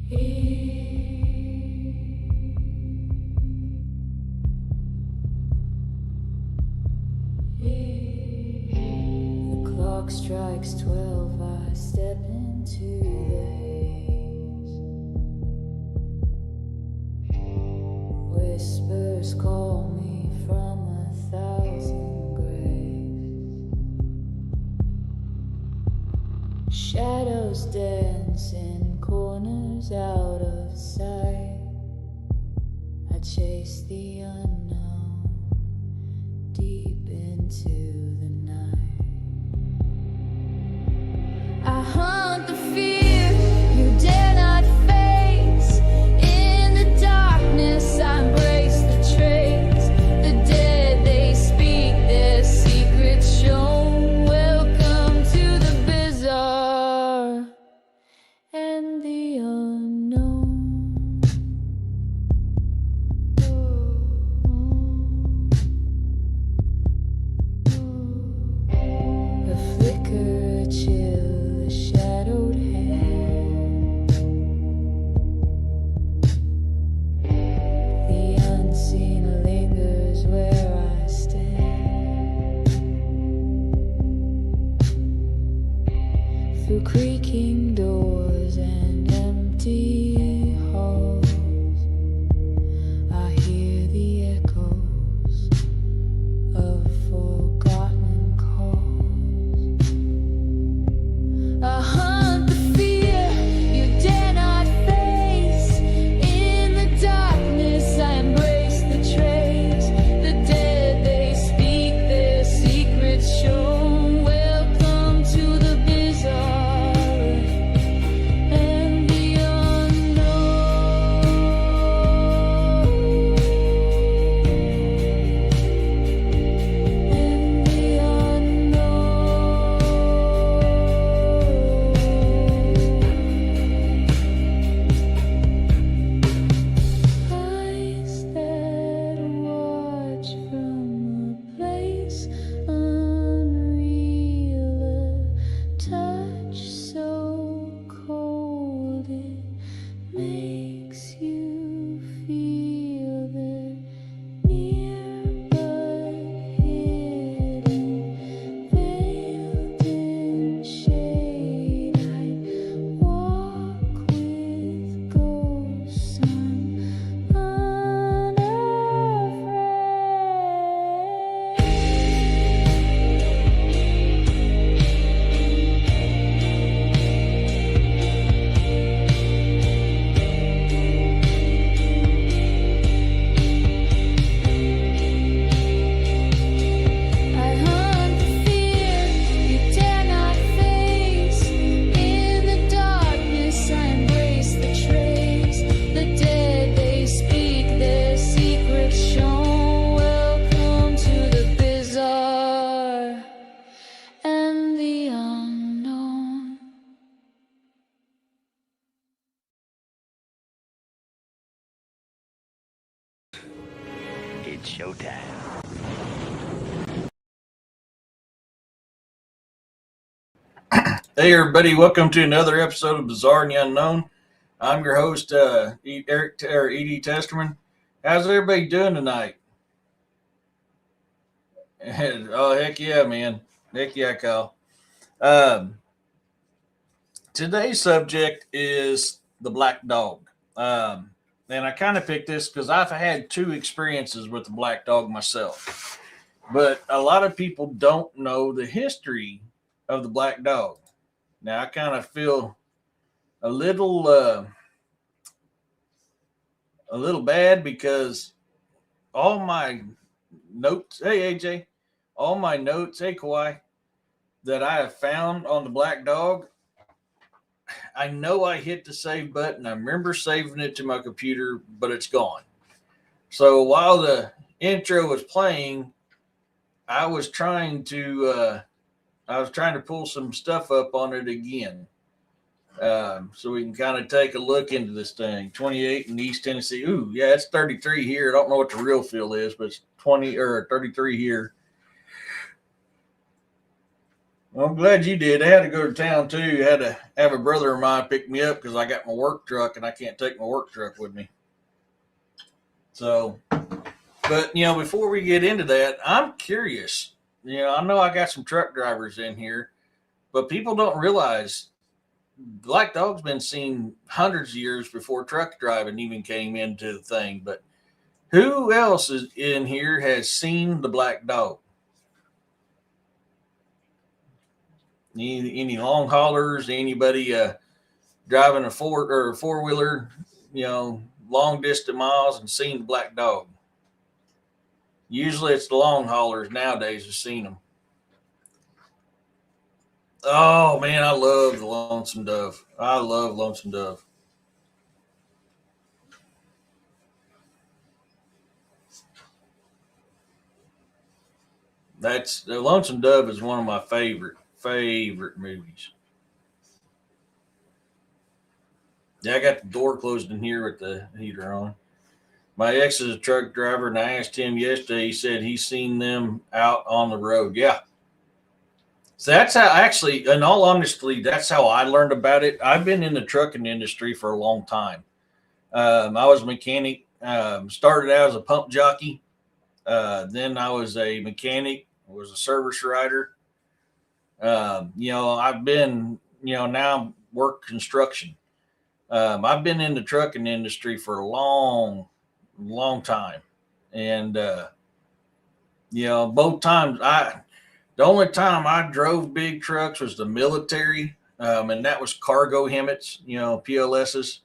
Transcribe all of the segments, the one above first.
The clock strikes 12, I step into the haze. Whispers call me from 1,000 graves. Shadows dance in corners out of sight. I chase the unknown deep into the night. I hunt the fear you dare not face. In the darkness I embrace the trace. The dead, they speak their secrets shown. Welcome to the bizarre and the unknown. A flicker, a chill, a shadowed hand. The unseen lingers where I stand. Through creaking doors and empty halls, I hear the echoes of forgotten calls. I hunt the fear you dare not face. In the darkness I embrace the trace. The dead, they speak their secrets shown. Welcome to the bizarre and the unknown. And the eyes that watch from a place unreal, a touch so cold it makes you feel they're near but hidden, veiled in shade. I walk with ghosts I hunt the fear you dare not face. In the darkness I embrace the trace. The dead, they speak their secrets shown. Welcome to the bizarre and the unknown. It's showtime. Hey everybody, welcome to another episode of Bizarre and the Unknown. I'm your host, Eric or E.D. Testerman. How's everybody doing tonight? Oh heck yeah, man! Heck yeah, Kyle. Today's subject is the black dog, and I kind of picked this because I've had two experiences with the black dog myself, but a lot of people don't know the history of the black dog. Now I kind of feel a little bad because all my notes, hey AJ, all my notes, hey Kawhi, that I have found on the black dog, I know I hit the save button. I remember saving it to my computer, but it's gone. So while the intro was playing, I was trying to pull some stuff up on it again. So we can kind of take a look into this thing. 28 in East Tennessee. Ooh, yeah, it's 33 here. I don't know what the real feel is, but it's 20 or 33 here. Well, I'm glad you did. I had to go to town too. I had to have a brother of mine pick me up because I got my work truck and I can't take my work truck with me. So, but before we get into that, I'm curious. I know I got some truck drivers in here, but people don't realize Black Dog's been seen hundreds of years before truck driving even came into the thing. But who else is in here has seen the Black Dog? Any long haulers? Anybody driving a four wheeler? Long distant miles and seen the Black Dog. Usually, it's the long haulers nowadays who've seen them. Oh man, I love the Lonesome Dove. I love Lonesome Dove. That's the Lonesome Dove is one of my favorite movies. Yeah, I got the door closed in here with the heater on. My ex is a truck driver, and I asked him yesterday. He said he's seen them out on the road. Yeah, so that's how, actually, in all honesty, that's how I learned about it. I've been in the trucking industry for a long time. I was a mechanic. Started out as a pump jockey. Then I was a mechanic. Was a service rider. I've been, now work construction. I've been in the trucking industry for a long time, and both times the only time I drove big trucks was the military, and that was cargo Hemmets, PLSs,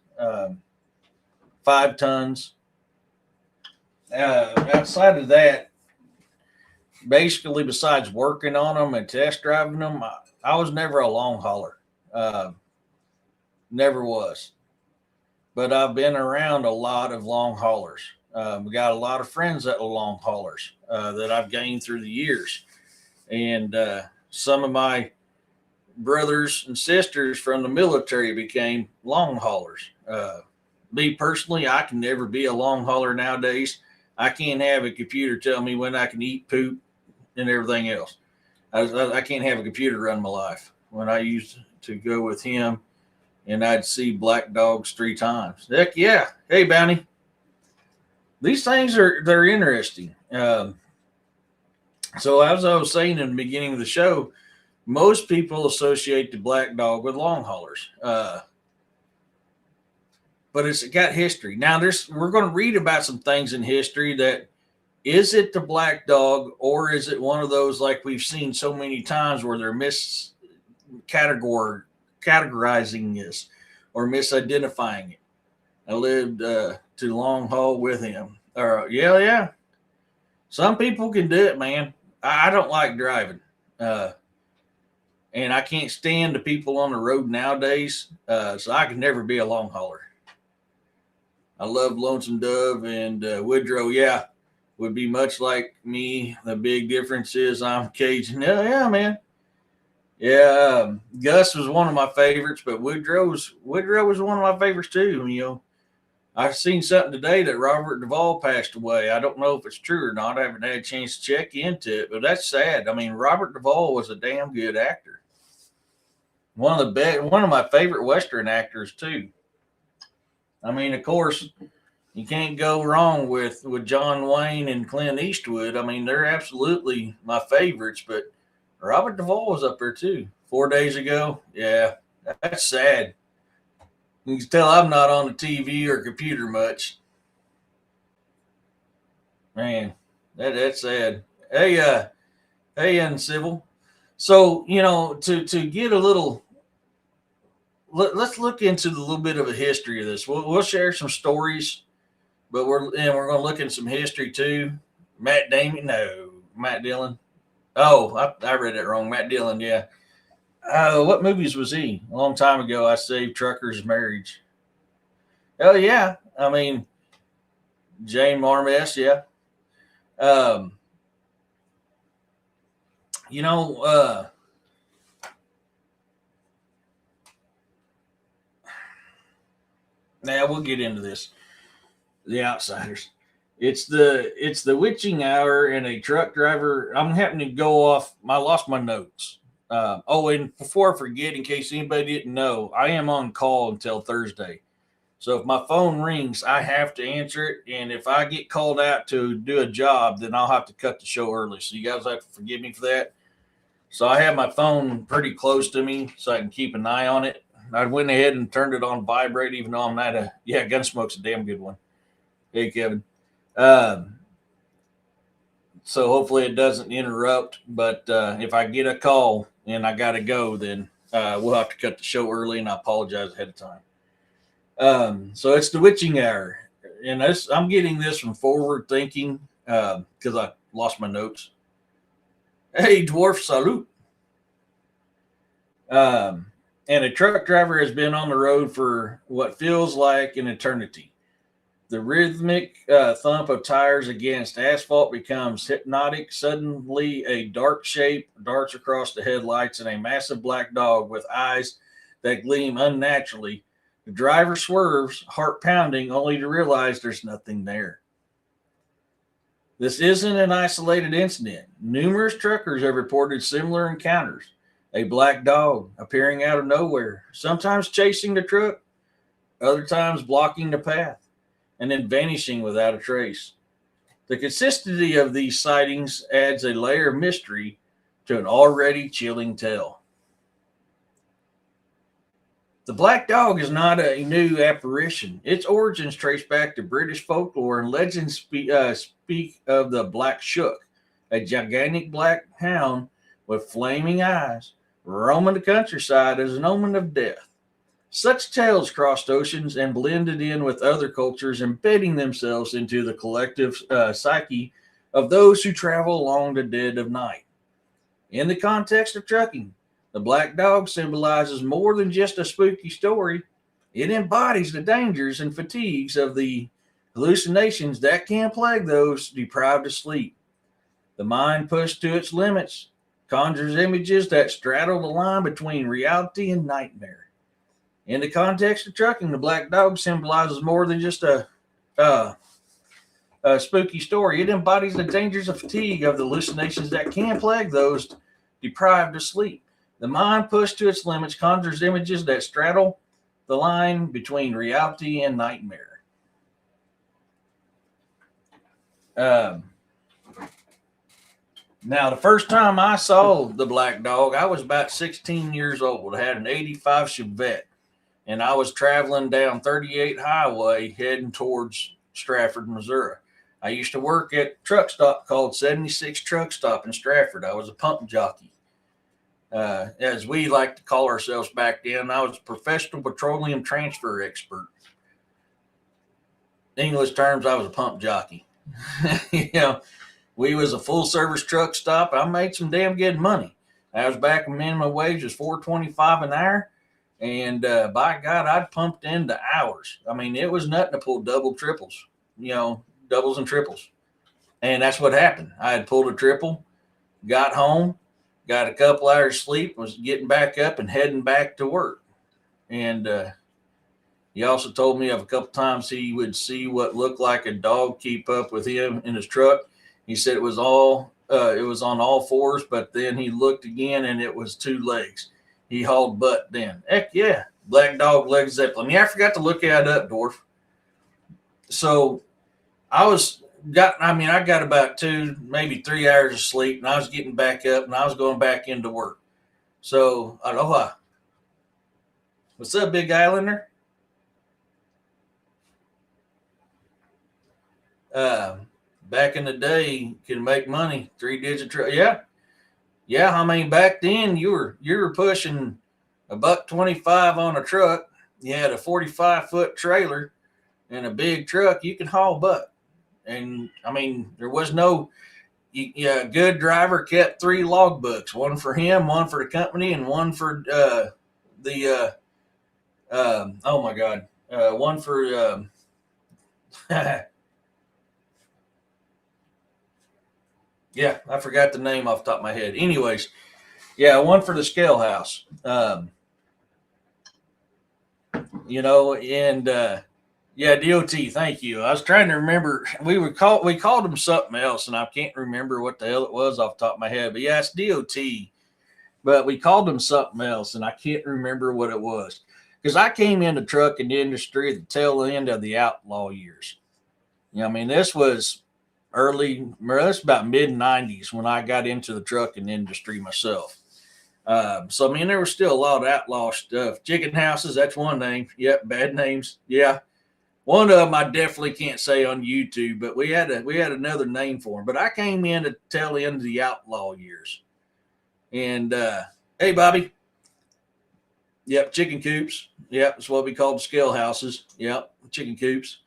5 tons. Outside of that, basically besides working on them and test driving them, I was never a long hauler. Never was. But I've been around a lot of long haulers. We got a lot of friends that are long haulers that I've gained through the years. And some of my brothers and sisters from the military became long haulers. Me personally, I can never be a long hauler nowadays. I can't have a computer tell me when I can eat, poop, and everything else. I can't have a computer run my life. When I used to go with him, and I'd see black dogs 3 times. Heck yeah! Hey, Bounty. These things they're interesting. So as I was saying in the beginning of the show, most people associate the black dog with long haulers, but it's got history. Now, we're going to read about some things in history that is it the black dog or is it one of those like we've seen so many times where they're categorizing this or misidentifying it. I lived to long haul with him. Yeah. Some people can do it, man. I don't like driving. And I can't stand the people on the road nowadays. So I can never be a long hauler. I love Lonesome Dove and Woodrow. Yeah, would be much like me. The big difference is I'm Cajun. Yeah, man. Yeah, Gus was one of my favorites, but Woodrow was one of my favorites too. I've seen something today that Robert Duvall passed away. I don't know if it's true or not. I haven't had a chance to check into it, but that's sad. I mean, Robert Duvall was a damn good actor. One of my favorite Western actors too. I mean, of course, you can't go wrong with John Wayne and Clint Eastwood. I mean, they're absolutely my favorites, but Robert Duvall was up there too. 4 days ago. Yeah, that's sad. You can tell I'm not on the TV or computer much. Man, that's sad. Hey, Uncivil. So, to get a little, let's look into a little bit of a history of this. We'll share some stories, but we're going to look into some history too. Matt Dillon. Oh, I read it wrong. Matt Dillon, yeah. What movies was he? A long time ago, I Saved Trucker's Marriage. Oh, yeah. I mean, Jane Marmess, yeah. Now we'll get into this. The Outsiders. It's the witching hour and a truck driver. I'm happening to go off. I lost my notes. And before I forget, in case anybody didn't know, I am on call until Thursday. So if my phone rings, I have to answer it. And if I get called out to do a job, then I'll have to cut the show early. So you guys have to forgive me for that. So I have my phone pretty close to me so I can keep an eye on it. I went ahead and turned it on vibrate, even though I'm not Gunsmoke's a damn good one. Hey, Kevin. So hopefully it doesn't interrupt. But if I get a call and I got to go, then we'll have to cut the show early, and I apologize ahead of time. So it's the witching hour. And I'm getting this from Forward Thinking because I lost my notes. Hey, Dwarf, salute. And a truck driver has been on the road for what feels like an eternity. The rhythmic thump of tires against asphalt becomes hypnotic. Suddenly, a dark shape darts across the headlights and a massive black dog with eyes that gleam unnaturally. The driver swerves, heart pounding, only to realize there's nothing there. This isn't an isolated incident. Numerous truckers have reported similar encounters. A black dog appearing out of nowhere, sometimes chasing the truck, other times blocking the path, and then vanishing without a trace. The consistency of these sightings adds a layer of mystery to an already chilling tale. The black dog is not a new apparition. Its origins trace back to British folklore, and legends speak of the Black Shook, a gigantic black hound with flaming eyes, roaming the countryside as an omen of death. Such tales crossed oceans and blended in with other cultures, embedding themselves into the collective psyche of those who travel along the dead of night. In the context of trucking, the black dog symbolizes more than just a spooky story. It embodies the dangers and fatigues of the hallucinations that can plague those deprived of sleep. The mind pushed to its limits conjures images that straddle the line between reality and nightmare. In the context of trucking, the black dog symbolizes more than just a spooky story. It embodies the dangers of fatigue, of the hallucinations that can plague those deprived of sleep. The mind pushed to its limits conjures images that straddle the line between reality and nightmare. Now, the first time I saw the black dog, I was about 16 years old. I had an 85 Chevette, and I was traveling down 38 Highway heading towards Stratford, Missouri. I used to work at a truck stop called 76 Truck Stop in Stratford. I was a pump jockey. As we like to call ourselves back then, I was a professional petroleum transfer expert. English terms, I was a pump jockey. We was a full service truck stop. I made some damn good money. I was back when minimum wage was $4.25 an hour. And by God, I'd pumped into hours. I mean, it was nothing to pull doubles and triples. And that's what happened. I had pulled a triple, got home, got a couple hours sleep, was getting back up and heading back to work. And he also told me of a couple times he would see what looked like a dog keep up with him in his truck. He said it was on all fours, but then he looked again and it was two legs. He hauled butt then. Heck yeah, black dog Led Zeppelin. Yeah, I forgot to look that up, Dwarf. So I got about 2, maybe 3 hours of sleep, and I was getting back up and I was going back into work. So aloha. What's up, Big Islander? Back in the day, you could make money, 3-digit truck. Yeah. I mean, back then you were pushing $1.25 on a truck. You had a 45-foot trailer and a big truck. You could haul butt. And I mean, there was no. A good driver kept 3 logbooks: one for him, one for the company, and one for one for. Yeah, I forgot the name off the top of my head. Anyways, yeah, one for the scale house. DOT, thank you. I was trying to remember. We called them something else, and I can't remember what the hell it was off the top of my head. But yeah, it's DOT. but we called them something else, and I can't remember what it was because I came into trucking industry at the tail end of the outlaw years. I mean, this was that's about mid '90s when I got into the trucking industry myself. So I mean, there was still a lot of outlaw stuff. Chicken houses, that's one name. Yep, bad names. Yeah, one of them I definitely can't say on YouTube, but we had another name for them. But I came in at the tail end of the outlaw years, and hey, Bobby. Yep, chicken coops. Yep, that's what we called scale houses. Yep, chicken coops.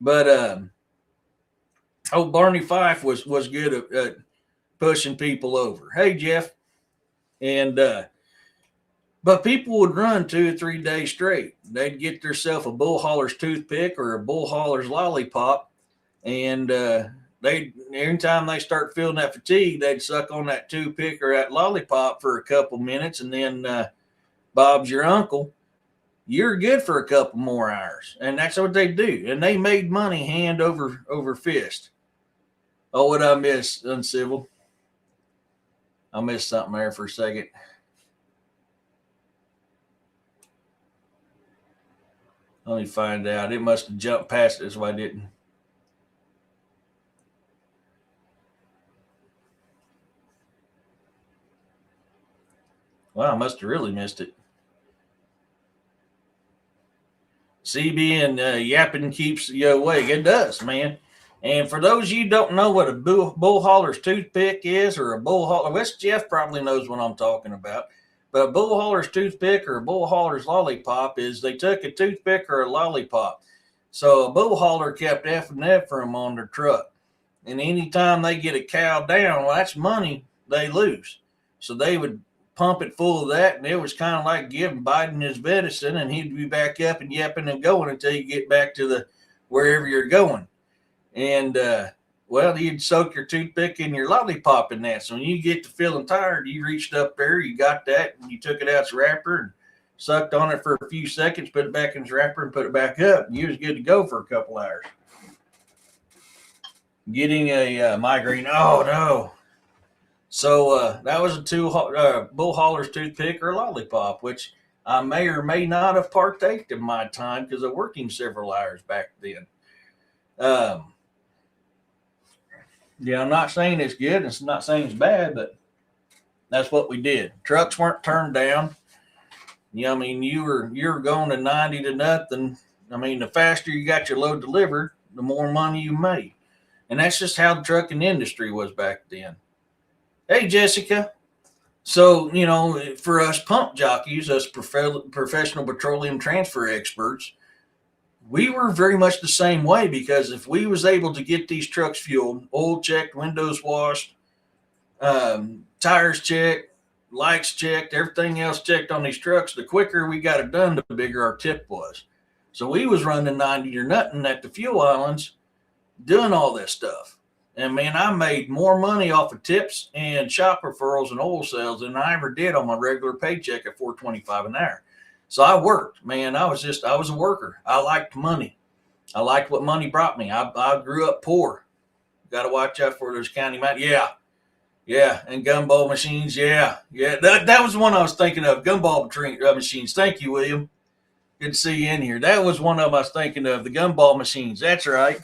But Barney Fife was good at pushing people over. Hey, Jeff, and but people would run 2 or 3 days straight. They'd get themselves a bull hauler's toothpick or a bull hauler's lollipop, and they every time they start feeling that fatigue, they'd suck on that toothpick or that lollipop for a couple minutes, and then Bob's your uncle. You're good for a couple more hours, and that's what they do. And they made money hand over fist. Oh, what I miss, Uncivil? I missed something there for a second. Let me find out. It must have jumped past it, so I didn't. Well, I must have really missed it. CB and yapping keeps you awake. It does, man. And for those of you who don't know what a bull hauler's toothpick is, or a bull hauler, West Jeff probably knows what I'm talking about. But a bull hauler's toothpick or a bull hauler's lollipop is they took a toothpick or a lollipop. So a bull hauler kept effing for them on their truck. And anytime they get a cow down, well, that's money they lose. So they would pump it full of that, and it was kind of like giving Biden his medicine, and he'd be back up and yapping and going until you get back to the wherever you're going. And well, you'd soak your toothpick and your lollipop in that. So when you get to feeling tired, you reached up there, you got that, and you took it out its wrapper and sucked on it for a few seconds, put it back in its wrapper, and put it back up. And you was good to go for a couple hours. Getting a migraine. Oh no. So that was a bull hauler's toothpick or lollipop, which I may or may not have partaked in my time because of working several hours back then. Yeah, I'm not saying it's good. It's not saying it's bad, but that's what we did. Trucks weren't turned down. I mean, you were going to 90 to nothing. I mean, the faster you got your load delivered, the more money you made. And that's just how the trucking industry was back then. Hey, Jessica. So, for us pump jockeys, us professional petroleum transfer experts, we were very much the same way, because if we was able to get these trucks fueled, oil checked, windows washed, tires checked, lights checked, everything else checked on these trucks, the quicker we got it done, the bigger our tip was. So we was running 90 or nothing at the fuel islands doing all this stuff. And man, I made more money off of tips and shop referrals and oil sales than I ever did on my regular paycheck at $4.25 an hour. So I worked, man. I was a worker. I liked money. I liked what money brought me. I grew up poor. Got to watch out for those county mountains. Yeah. And gumball machines. Yeah. That was the one I was thinking of. Gumball machines. Thank you, William. Good to see you in here. That was one of them I was thinking of. The gumball machines. That's right.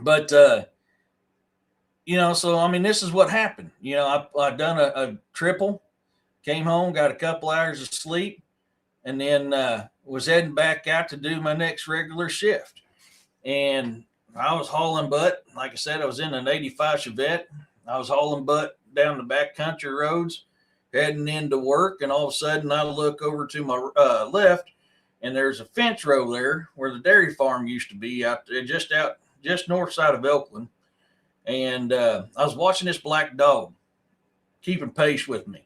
But so I mean, this is what happened. I done a triple. Came home, got a couple hours of sleep, and then was heading back out to do my next regular shift. And I was hauling butt. Like I said, I was in an 85 Chevette. I was hauling butt down the back country roads, heading into work. And all of a sudden, I look over to my left, and there's a fence row there where the dairy farm used to be, out there, just north side of Elkland. And I was watching this black dog keeping pace with me.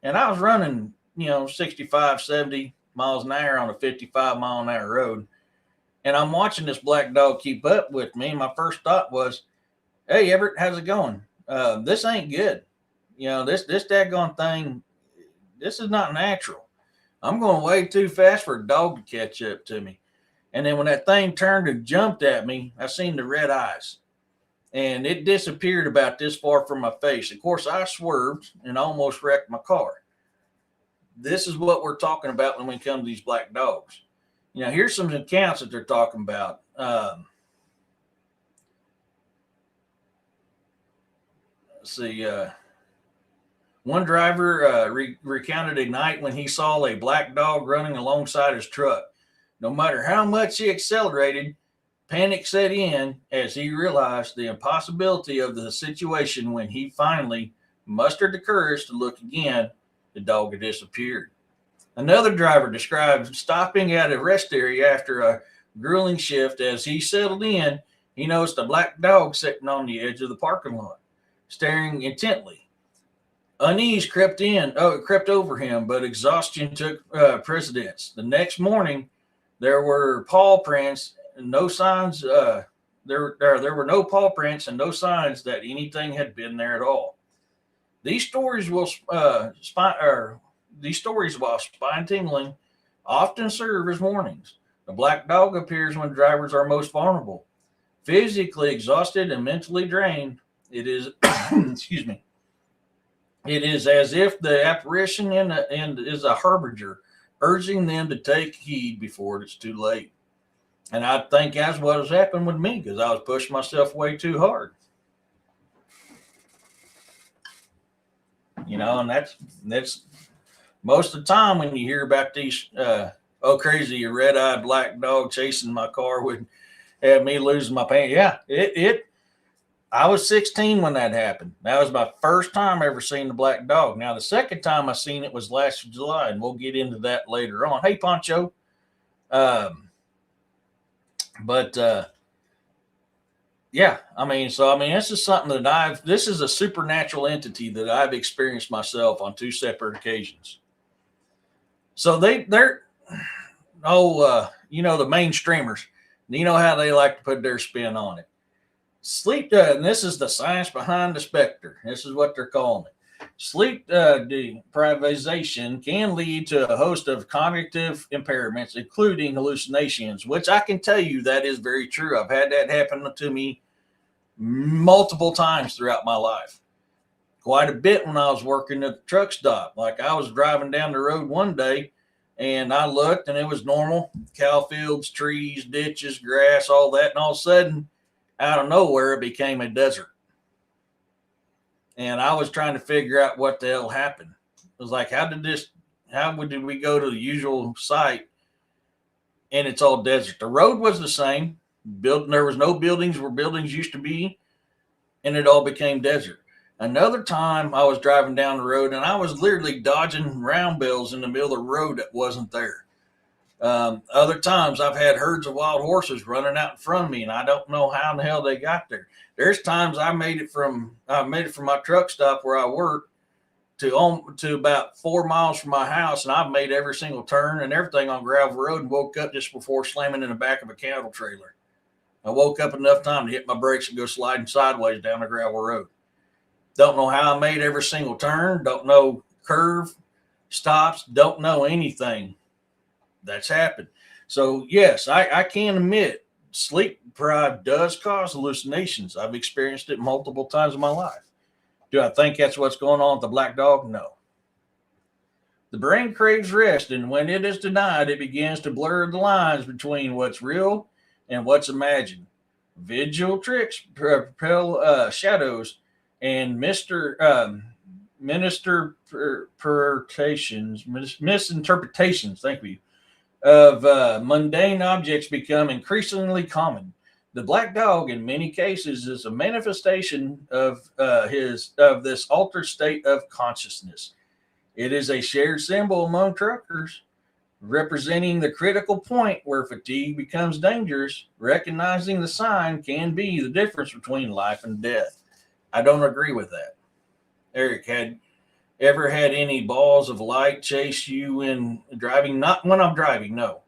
And I was running, 65, 70 miles an hour on a 55 mile an hour road. And I'm watching this black dog keep up with me. And my first thought was, hey, Everett, how's it going? This ain't good. This daggone thing, this is not natural. I'm going way too fast for a dog to catch up to me. And then when that thing turned and jumped at me, I seen the red eyes. and it disappeared about this far from my face. Of course, I swerved and almost wrecked my car. This is what we're talking about when we come to these black dogs. Here's some accounts that they're talking about. Let's see. One driver recounted a night when he saw a black dog running alongside his truck. No matter how much he accelerated, panic set in as he realized the impossibility of the situation. When he finally mustered the courage to look again, the dog had disappeared. Another driver described stopping at a rest area after a grueling shift. As he settled in, he noticed a black dog sitting on the edge of the parking lot, staring intently. Unease crept over him, but exhaustion took precedence. The next morning, there were paw prints and no signs. There were no paw prints and no signs that anything had been there at all. These stories, while spine tingling, often serve as warnings. The black dog appears when drivers are most vulnerable, physically exhausted and mentally drained. It is, excuse me. It is as if the apparition is a harbinger, urging them to take heed before it's too late. And I think that's what has happened with me, because I was pushing myself way too hard. And that's most of the time when you hear about these, crazy, a red-eyed black dog chasing my car would have me losing my pants. Yeah, I was 16 when that happened. That was my first time ever seeing the black dog. Now, the second time I seen it was last July, and we'll get into that later on. Hey, Poncho. Yeah, this is something that this is a supernatural entity that I've experienced myself on 2 separate occasions. So they're the mainstreamers, you know how they like to put their spin on it. Sleep, and this is the science behind the specter. This is what they're calling it. Sleep deprivation can lead to a host of cognitive impairments, including hallucinations, which I can tell you that is very true. I've had that happen to me multiple times throughout my life. Quite a bit when I was working at the truck stop. Like, I was driving down the road one day and I looked and it was normal. Cow fields, trees, ditches, grass, all that. And all of a sudden, out of nowhere, it became a desert. And I was trying to figure out what the hell happened. It was like, how did we go to the usual site and it's all desert? The road was the same. There was no buildings where buildings used to be, and it all became desert. Another time I was driving down the road and I was literally dodging round bills in the middle of the road that wasn't there. Other times I've had herds of wild horses running out in front of me, and I don't know how in the hell they got there. There's times I made it from my truck stop where I work to about 4 miles from my house, and I've made every single turn and everything on gravel road, and woke up just before slamming in the back of a cattle trailer. I woke up enough time to hit my brakes and go sliding sideways down the gravel road. Don't know how I made every single turn. Don't know curve, stops. Don't know anything. That's happened. So, yes, I can admit sleep deprived does cause hallucinations. I've experienced it multiple times in my life. Do I think that's what's going on with the black dog? No. The brain craves rest, and when it is denied, it begins to blur the lines between what's real and what's imagined. Visual tricks propel shadows and misinterpretations, thank you, of mundane objects become increasingly common. The black dog, in many cases, is a manifestation of this altered state of consciousness. It is a shared symbol among truckers, representing the critical point where fatigue becomes dangerous. Recognizing the sign can be the difference between life and death. I don't agree with that. Eric, ever had any balls of light chase you in driving? Not when I'm driving, no.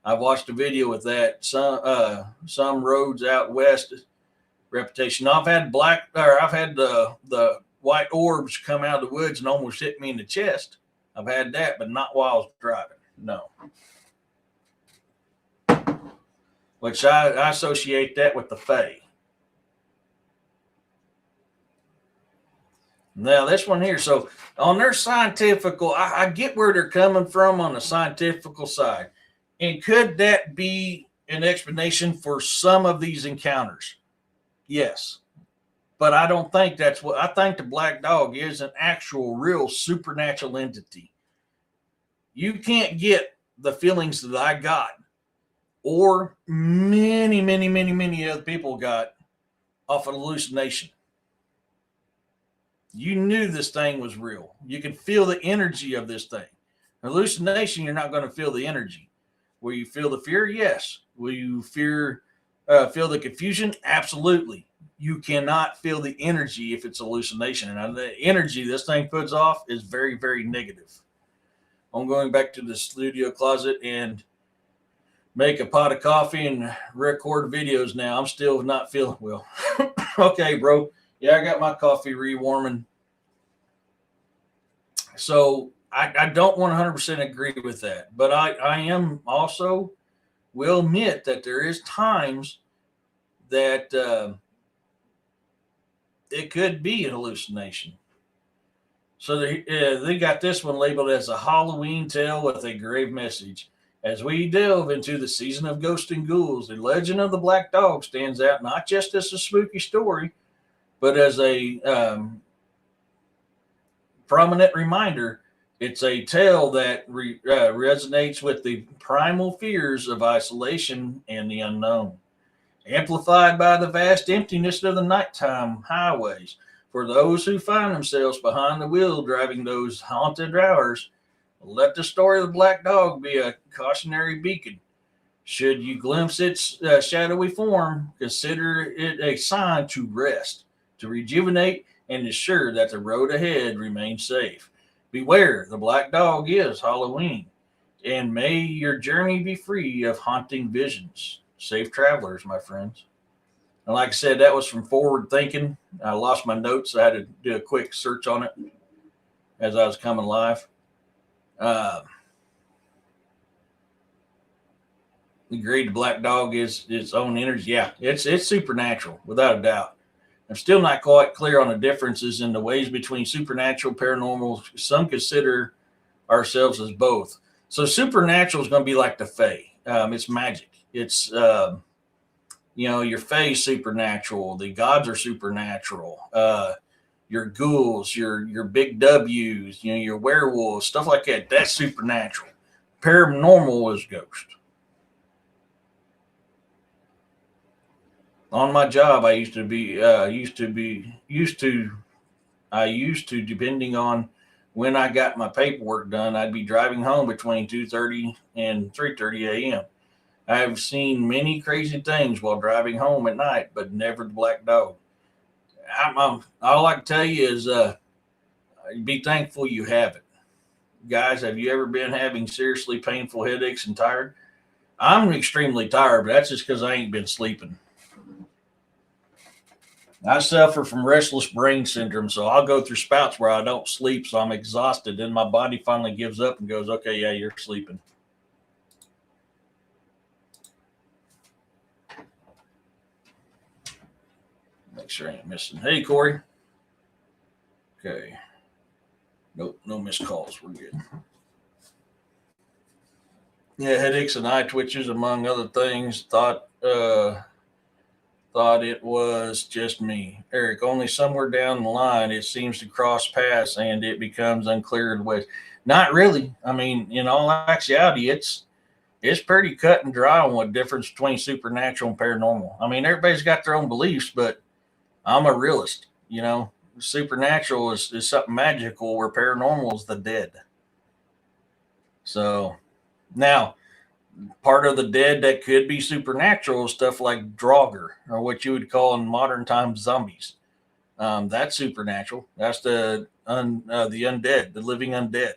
I've watched a video with that. Some roads out west reputation. I've had the white orbs come out of the woods and almost hit me in the chest. I've had that, but not while I was driving. No. Which I associate that with the Fae. Now this one here. So on their scientifical, I get where they're coming from on the scientifical side. And could that be an explanation for some of these encounters? Yes. But I don't think that's what I think the black dog is an actual real supernatural entity. You can't get the feelings that I got or many other people got off an hallucination. You knew this thing was real. You can feel the energy of this thing. Hallucination, you're not going to feel the energy. Will you feel the fear? Yes. Will you feel the confusion? Absolutely. You cannot feel the energy if it's hallucination. And the energy this thing puts off is very, very negative. I'm going back to the studio closet and make a pot of coffee and record videos now. I'm still not feeling well. Okay, bro. Yeah, I got my coffee rewarming. So I don't 100% agree with that. But I am also will admit that there is times that it could be an hallucination. So they got this one labeled as a Halloween tale with a grave message. As we delve into the season of ghosts and ghouls, the legend of the black dog stands out not just as a spooky story, but as a prominent reminder. It's a tale that resonates with the primal fears of isolation and the unknown, amplified by the vast emptiness of the nighttime highways. For those who find themselves behind the wheel driving those haunted hours, let the story of the black dog be a cautionary beacon. Should you glimpse its shadowy form, consider it a sign to rest, to rejuvenate, and ensure that the road ahead remains safe. Beware, the black dog is Halloween, and may your journey be free of haunting visions. Safe travelers, my friends. And like I said, that was from Forward Thinking. I lost my notes. I had to do a quick search on it as I was coming live. Agreed, the black dog is its own energy. Yeah, it's supernatural, without a doubt. I'm still not quite clear on the differences in the ways between supernatural, paranormal. Some consider ourselves as both. So supernatural is going to be like the Fae. It's magic. It's your Fae is supernatural. The gods are supernatural. Your ghouls, your big W's, your werewolves, stuff like that. That's supernatural. Paranormal is ghost. On my job, I used to, depending on when I got my paperwork done, I'd be driving home between 2:30 and 3:30 a.m. I've seen many crazy things while driving home at night, but never the black dog. All I can tell you is be thankful you have it. Guys, have you ever been having seriously painful headaches and tired? I'm extremely tired, but that's just because I ain't been sleeping. I suffer from restless brain syndrome, so I'll go through spouts where I don't sleep, so I'm exhausted. Then my body finally gives up and goes, okay, yeah, you're sleeping. Make sure I ain't missing. Hey, Corey. Okay. Nope, no missed calls. We're good. Yeah, headaches and eye twitches, among other things. Thought it was just me. Eric, only somewhere down the line it seems to cross paths and it becomes unclear the way. Not really. I mean, in all actuality, it's pretty cut and dry on what difference between supernatural and paranormal. I mean, everybody's got their own beliefs, but I'm a realist. Supernatural is something magical, where paranormal is the dead. So now, part of the dead that could be supernatural is stuff like Draugr, or what you would call in modern times zombies. That's supernatural. That's the undead, the living undead.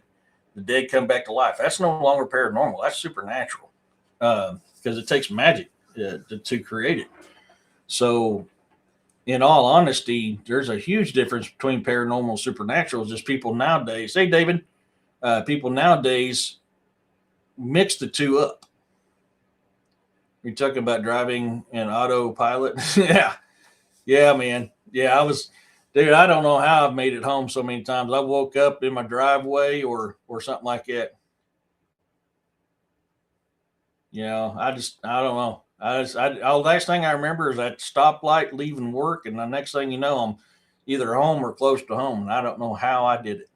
The dead come back to life. That's no longer paranormal. That's supernatural, because it takes magic to create it. So, in all honesty, there's a huge difference between paranormal and supernatural. Just people nowadays. Hey, David. People nowadays mix the two up. You're talking about driving an autopilot. Yeah, man. Yeah, Dude, I don't know how I've made it home so many times. I woke up in my driveway or something like that. I don't know. The last thing I remember is that stoplight leaving work, and the next thing you know, I'm either home or close to home, and I don't know how I did it.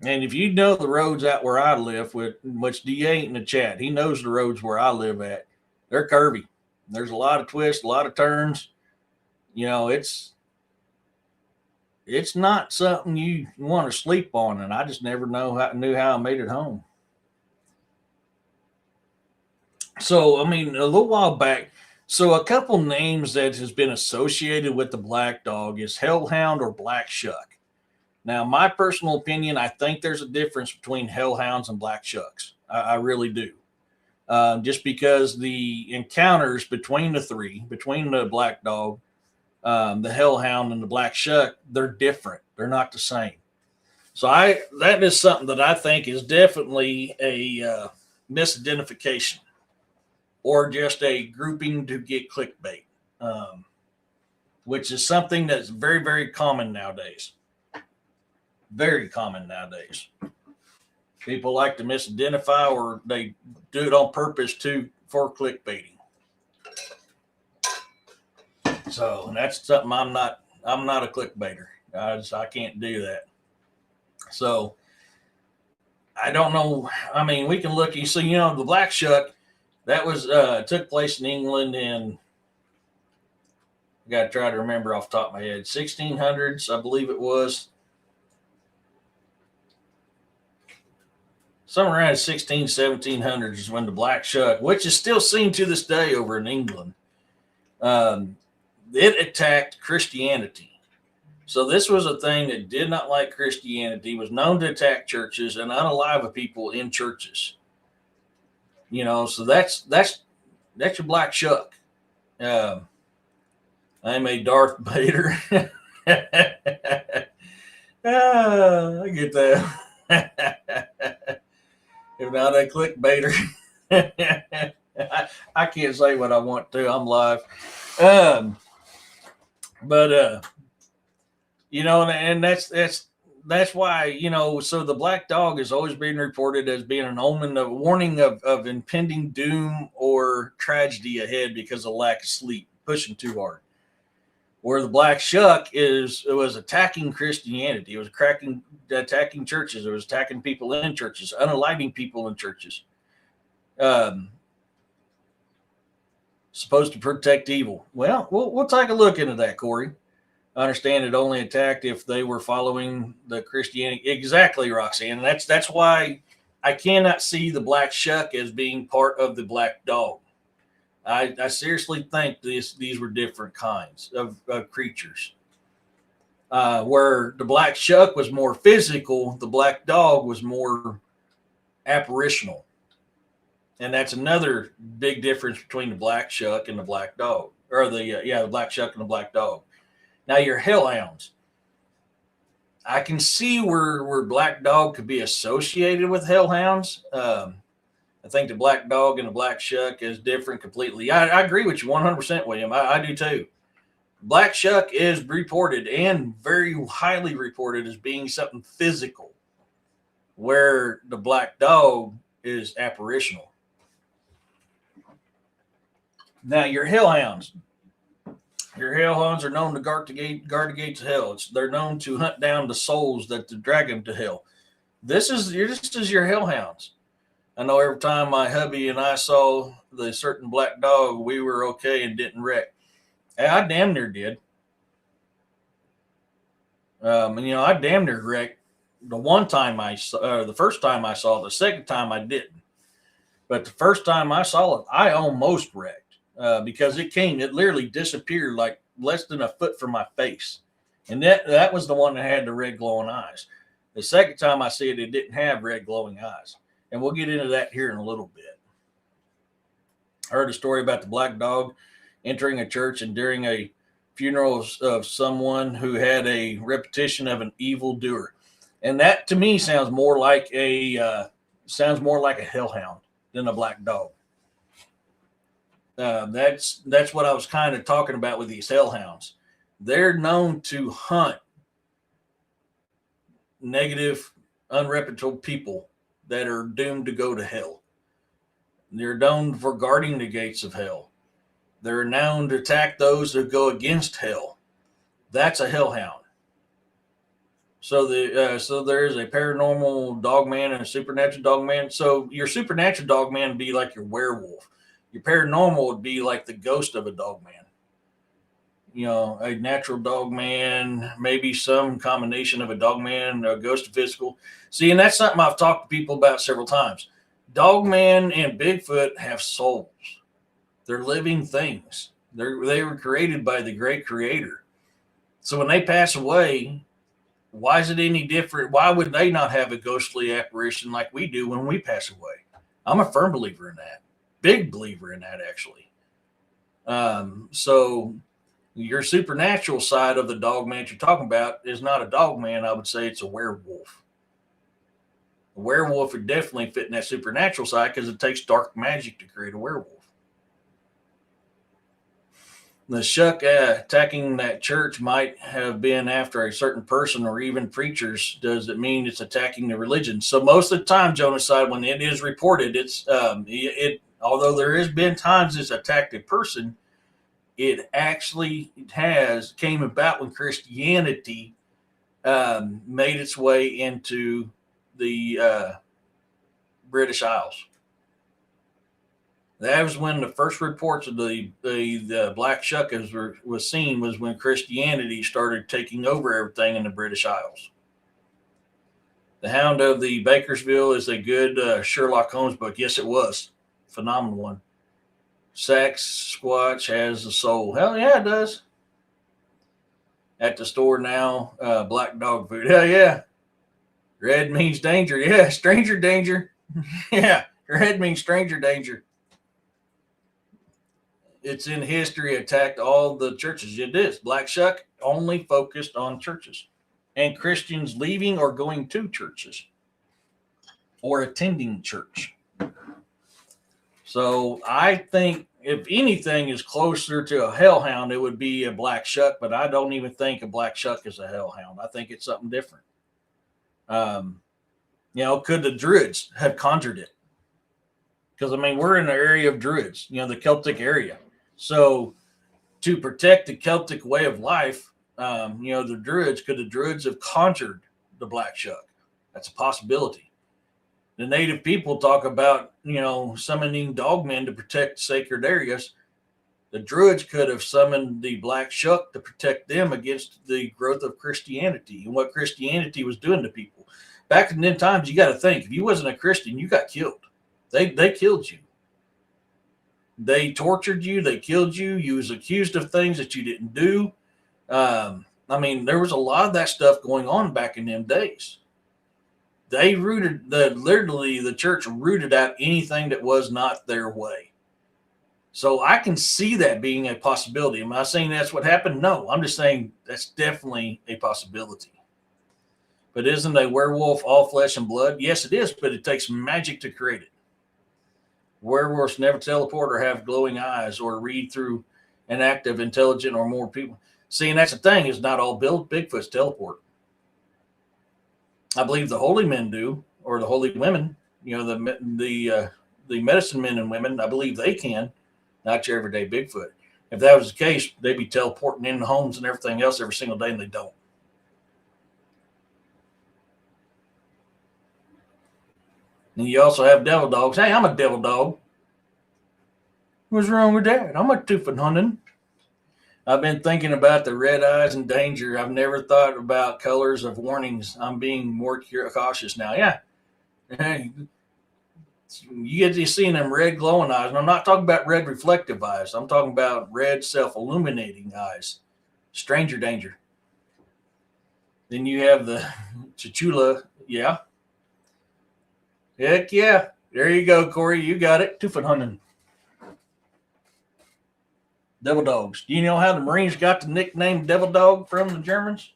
And if you know the roads out where I live, which DA ain't in the chat, he knows the roads where I live at. They're curvy. There's a lot of twists, a lot of turns. It's not something you want to sleep on, and I just never knew how I made it home. So, I mean, a little while back, so a couple names that has been associated with the black dog is hellhound or black shuck. Now, my personal opinion, I think there's a difference between hellhounds and black shucks. I really do. Just because the encounters between the three, between the black dog, the hellhound, and the black shuck, they're different. They're not the same. So that is something that I think is definitely a misidentification or just a grouping to get clickbait, which is something that's very, very common nowadays. Very common nowadays. People like to misidentify, or they do it on purpose for clickbaiting. So that's something I'm not a clickbaiter. I can't do that. So I don't know. I mean, we can look. You see, the black shuck that was took place in England in. I got to try to remember off the top of my head. 1600s, I believe it was. Somewhere around 1700s is when the black shuck, which is still seen to this day over in England, it attacked Christianity. So this was a thing that did not like Christianity, was known to attack churches and unalive people in churches. So that's your black shuck. I'm a Darth Vader. I get that. If not a clickbaiter. I can't say what I want to. I'm live. And that's why, so the black dog is always being reported as being an omen, a warning of impending doom or tragedy ahead because of lack of sleep, pushing too hard. Where the black shuck was attacking Christianity. It was attacking churches. It was attacking people in churches, unaliving people in churches. Supposed to protect evil. Well, we'll take a look into that, Corey. I understand it only attacked if they were following the Christianity. Exactly, Roxanne. That's why I cannot see the black shuck as being part of the black dog. I seriously think these were different kinds of creatures. Where the black shuck was more physical, the black dog was more apparitional. And that's another big difference between the black shuck and the black dog. Or the black shuck and the black dog. Now, your hellhounds. I can see where black dog could be associated with hellhounds. I think the black dog and the black shuck is different completely. I agree with you 100%, William. I do too. Black shuck is reported and very highly reported as being something physical, where the black dog is apparitional. Now, your hellhounds. Your hellhounds are known to guard the gates of hell. They're known to hunt down the souls that drag them to hell. This is your hellhounds. I know every time my hubby and I saw the certain black dog, we were okay and didn't wreck. I damn near did. I damn near wrecked the one time the first time I saw it. The second time I didn't. But the first time I saw it, I almost wrecked because it literally disappeared like less than a foot from my face. And that was the one that had the red glowing eyes. The second time I see it, it didn't have red glowing eyes. And we'll get into that here in a little bit. I heard a story about the black dog entering a church and during a funeral of someone who had a repetition of an evildoer. And that to me sounds more like a hellhound than a black dog. That's what I was kind of talking about with these hellhounds. they're known to hunt negative, unreputable people that are doomed to go to hell. They're known for guarding the gates of hell. They're known to attack those who go against hell. That's a hellhound. So there is a paranormal dog man and a supernatural dog man. So your supernatural dog man would be like your werewolf. Your paranormal would be like the ghost of a dog man. A natural dog man, maybe some combination of a dog man, a ghost of physical. See, and that's something I've talked to people about several times. Dog man and Bigfoot have souls. They're living things. They were created by the great creator. So when they pass away, why is it any different? Why would they not have a ghostly apparition like we do when we pass away? I'm a firm believer in that. Big believer in that, actually. So your supernatural side of the dog man you're talking about is not a dog man. I would say it's a werewolf. A werewolf would definitely fit in that supernatural side because it takes dark magic to create a werewolf. The Shuck attacking that church might have been after a certain person or even preachers. Does it mean it's attacking the religion? So most of the time, Jonaside, when it is reported, although there has been times it's attacked a person, it actually came about when Christianity made its way into the British Isles. That was when the first reports of the Black Shuckers was seen, was when Christianity started taking over everything in the British Isles. The Hound of the Bakersville is a good Sherlock Holmes book. Yes, it was. Phenomenal one. Sasquatch has a soul. Hell yeah, it does. At the store now, black dog food. Hell yeah. Red means danger. Yeah, stranger danger. Yeah, red means stranger danger. It's in history, attacked all the churches. It is. Black Shuck only focused on churches and Christians leaving or going to churches or attending church. So I think if anything is closer to a hellhound, it would be a Black Shuck, but I don't even think a Black Shuck is a hellhound. I think it's something different. Could the Druids have conjured it? Because, we're in the area of Druids, the Celtic area. So to protect the Celtic way of life, the Druids have conjured the Black Shuck? That's a possibility. The native people talk about, summoning dogmen to protect sacred areas. The Druids could have summoned the Black Shuck to protect them against the growth of Christianity and what Christianity was doing to people. Back in them times, you got to think, if you wasn't a Christian, you got killed. They killed you. They tortured you. They killed you. You was accused of things that you didn't do. There was a lot of that stuff going on back in them days. They the church rooted out anything that was not their way. So I can see that being a possibility. Am I saying that's what happened? No, I'm just saying that's definitely a possibility. But isn't a werewolf all flesh and blood? Yes, it is, but it takes magic to create it. Werewolves never teleport or have glowing eyes or read through an active, intelligent, or more people. See, and that's the thing, is not all Bigfoots teleport. I believe the holy men do, or the holy women, the medicine men and women, I believe they can, not your everyday Bigfoot. If that was the case, they'd be teleporting in homes and everything else every single day, and they don't. And you also have devil dogs. Hey, I'm a devil dog. What's wrong with that? I'm a tooth hunting. I've been thinking about the red eyes and danger. I've never thought about colors of warnings. I'm being more cautious now. Yeah. You get to seeing them red glowing eyes. And I'm not talking about red reflective eyes. I'm talking about red self-illuminating eyes. Stranger danger. Then you have the Chichula. Yeah. Heck yeah. There you go, Corey. You got it. Tooth hunting. Devil dogs. Do you know how the Marines got the nickname Devil Dog from the Germans?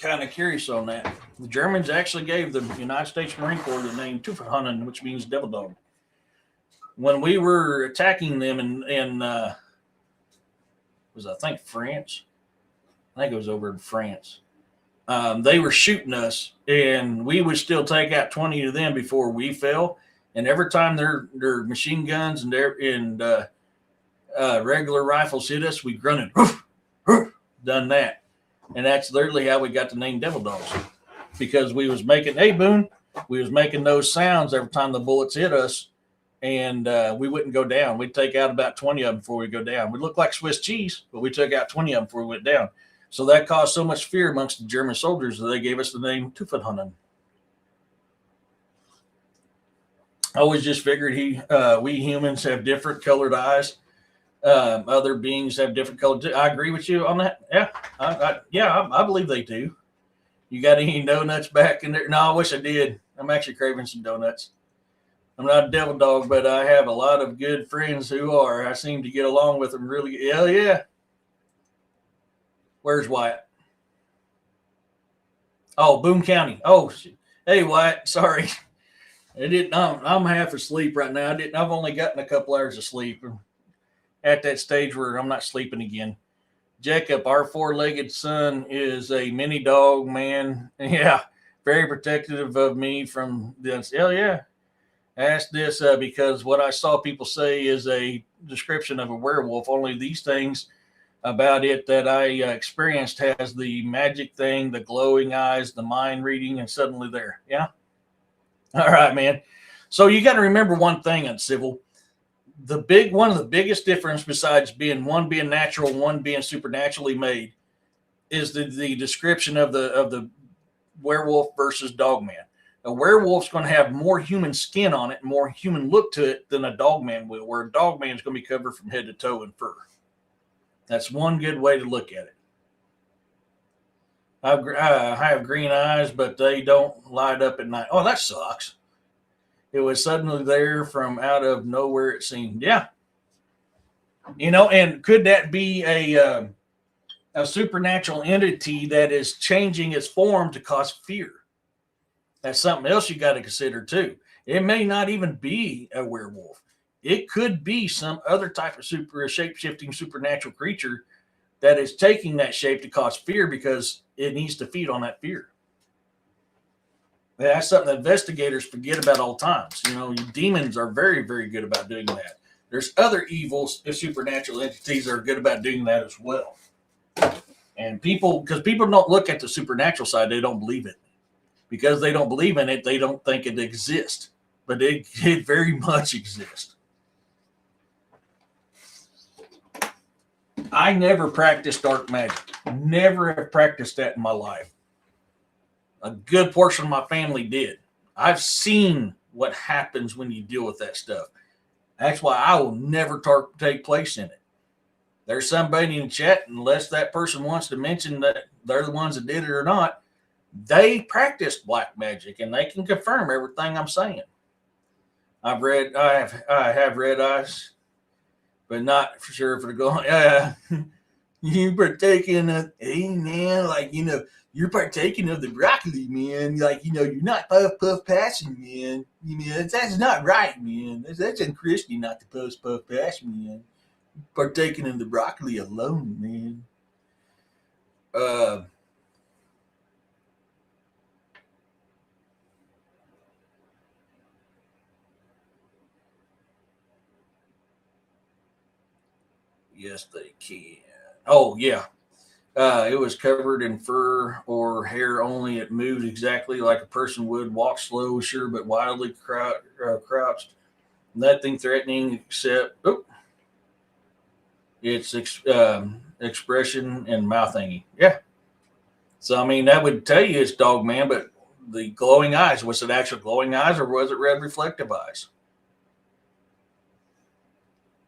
kind of curious on that. The Germans actually gave the United States Marine Corps the name Teufelhunden, which means devil dog. When we were attacking them in was I think France? I think it was over in France. They were shooting us, and we would still take out 20 of them before we fell. And every time their machine guns and regular rifles hit us, we grunted, "Roof, roof," done that. And that's literally how we got the name Devil Dogs, because we was making, hey Boone, we was making those sounds every time the bullets hit us, and we wouldn't go down. We'd take out about 20 of them before we go down. We looked like Swiss cheese, but we took out 20 of them before we went down. So that caused so much fear amongst the German soldiers that they gave us the name Teufelhunden. I always just figured we humans have different colored eyes. Other beings have different colored. I agree with you on that. Yeah, I believe they do. You got any donuts back in there? No, I wish I did. I'm actually craving some donuts. I'm not a devil dog, but I have a lot of good friends who are. I seem to get along with them really. Hell yeah. Where's Wyatt? Oh, Boone County. Oh, hey Wyatt. Sorry. I'm half asleep right now. I've only gotten a couple hours of sleep. I'm at that stage where I'm not sleeping again. Jacob, our four-legged son, is a mini dog, man. Yeah, very protective of me from this. Hell yeah. Ask this because what I saw people say is a description of a werewolf. Only these things about it that I experienced has the magic thing, the glowing eyes, the mind reading, and suddenly there. Yeah. All right, man. So you got to remember one thing on Civil. One of the biggest difference, besides one being natural, one being supernaturally made, is the description of the werewolf versus dogman. A werewolf's going to have more human skin on it, more human look to it than a dogman will, where a dogman is going to be covered from head to toe in fur. That's one good way to look at it. I have green eyes, but they don't light up at night. Oh, that sucks. It was suddenly there from out of nowhere, it seemed. Yeah. And could that be a supernatural entity that is changing its form to cause fear? That's something else you got to consider too. It may not even be a werewolf. It could be some other type of shape-shifting supernatural creature that is taking that shape to cause fear because it needs to feed on that fear. That's something that investigators forget about all times. Demons are very, very good about doing that. There's other evils, supernatural entities that are good about doing that as well. And because people don't look at the supernatural side, they don't believe it. Because they don't believe in it, they don't think it exists. But it very much exists. I never practiced dark magic. Never have practiced that in my life. A good portion of my family did. I've seen what happens when you deal with that stuff. That's why I will never take place in it. There's somebody in the chat, unless that person wants to mention that they're the ones that did it or not, they practiced black magic and they can confirm everything I'm saying. I have red eyes, but not for sure for the going. You partaking of, hey man, you're partaking of the broccoli, man. You're not puff passing, man. That's not right, man. That's unchristian not to puff pass, man. Partaking of the broccoli alone, man. Yes, they can. Oh, yeah. It was covered in fur or hair only. It moved exactly like a person would. Walk slow, sure, but wildly crouched. Nothing threatening except its expression and mouth hanging. Yeah. So, that would tell you it's dog man, but the glowing eyes, was it actual glowing eyes or was it red reflective eyes?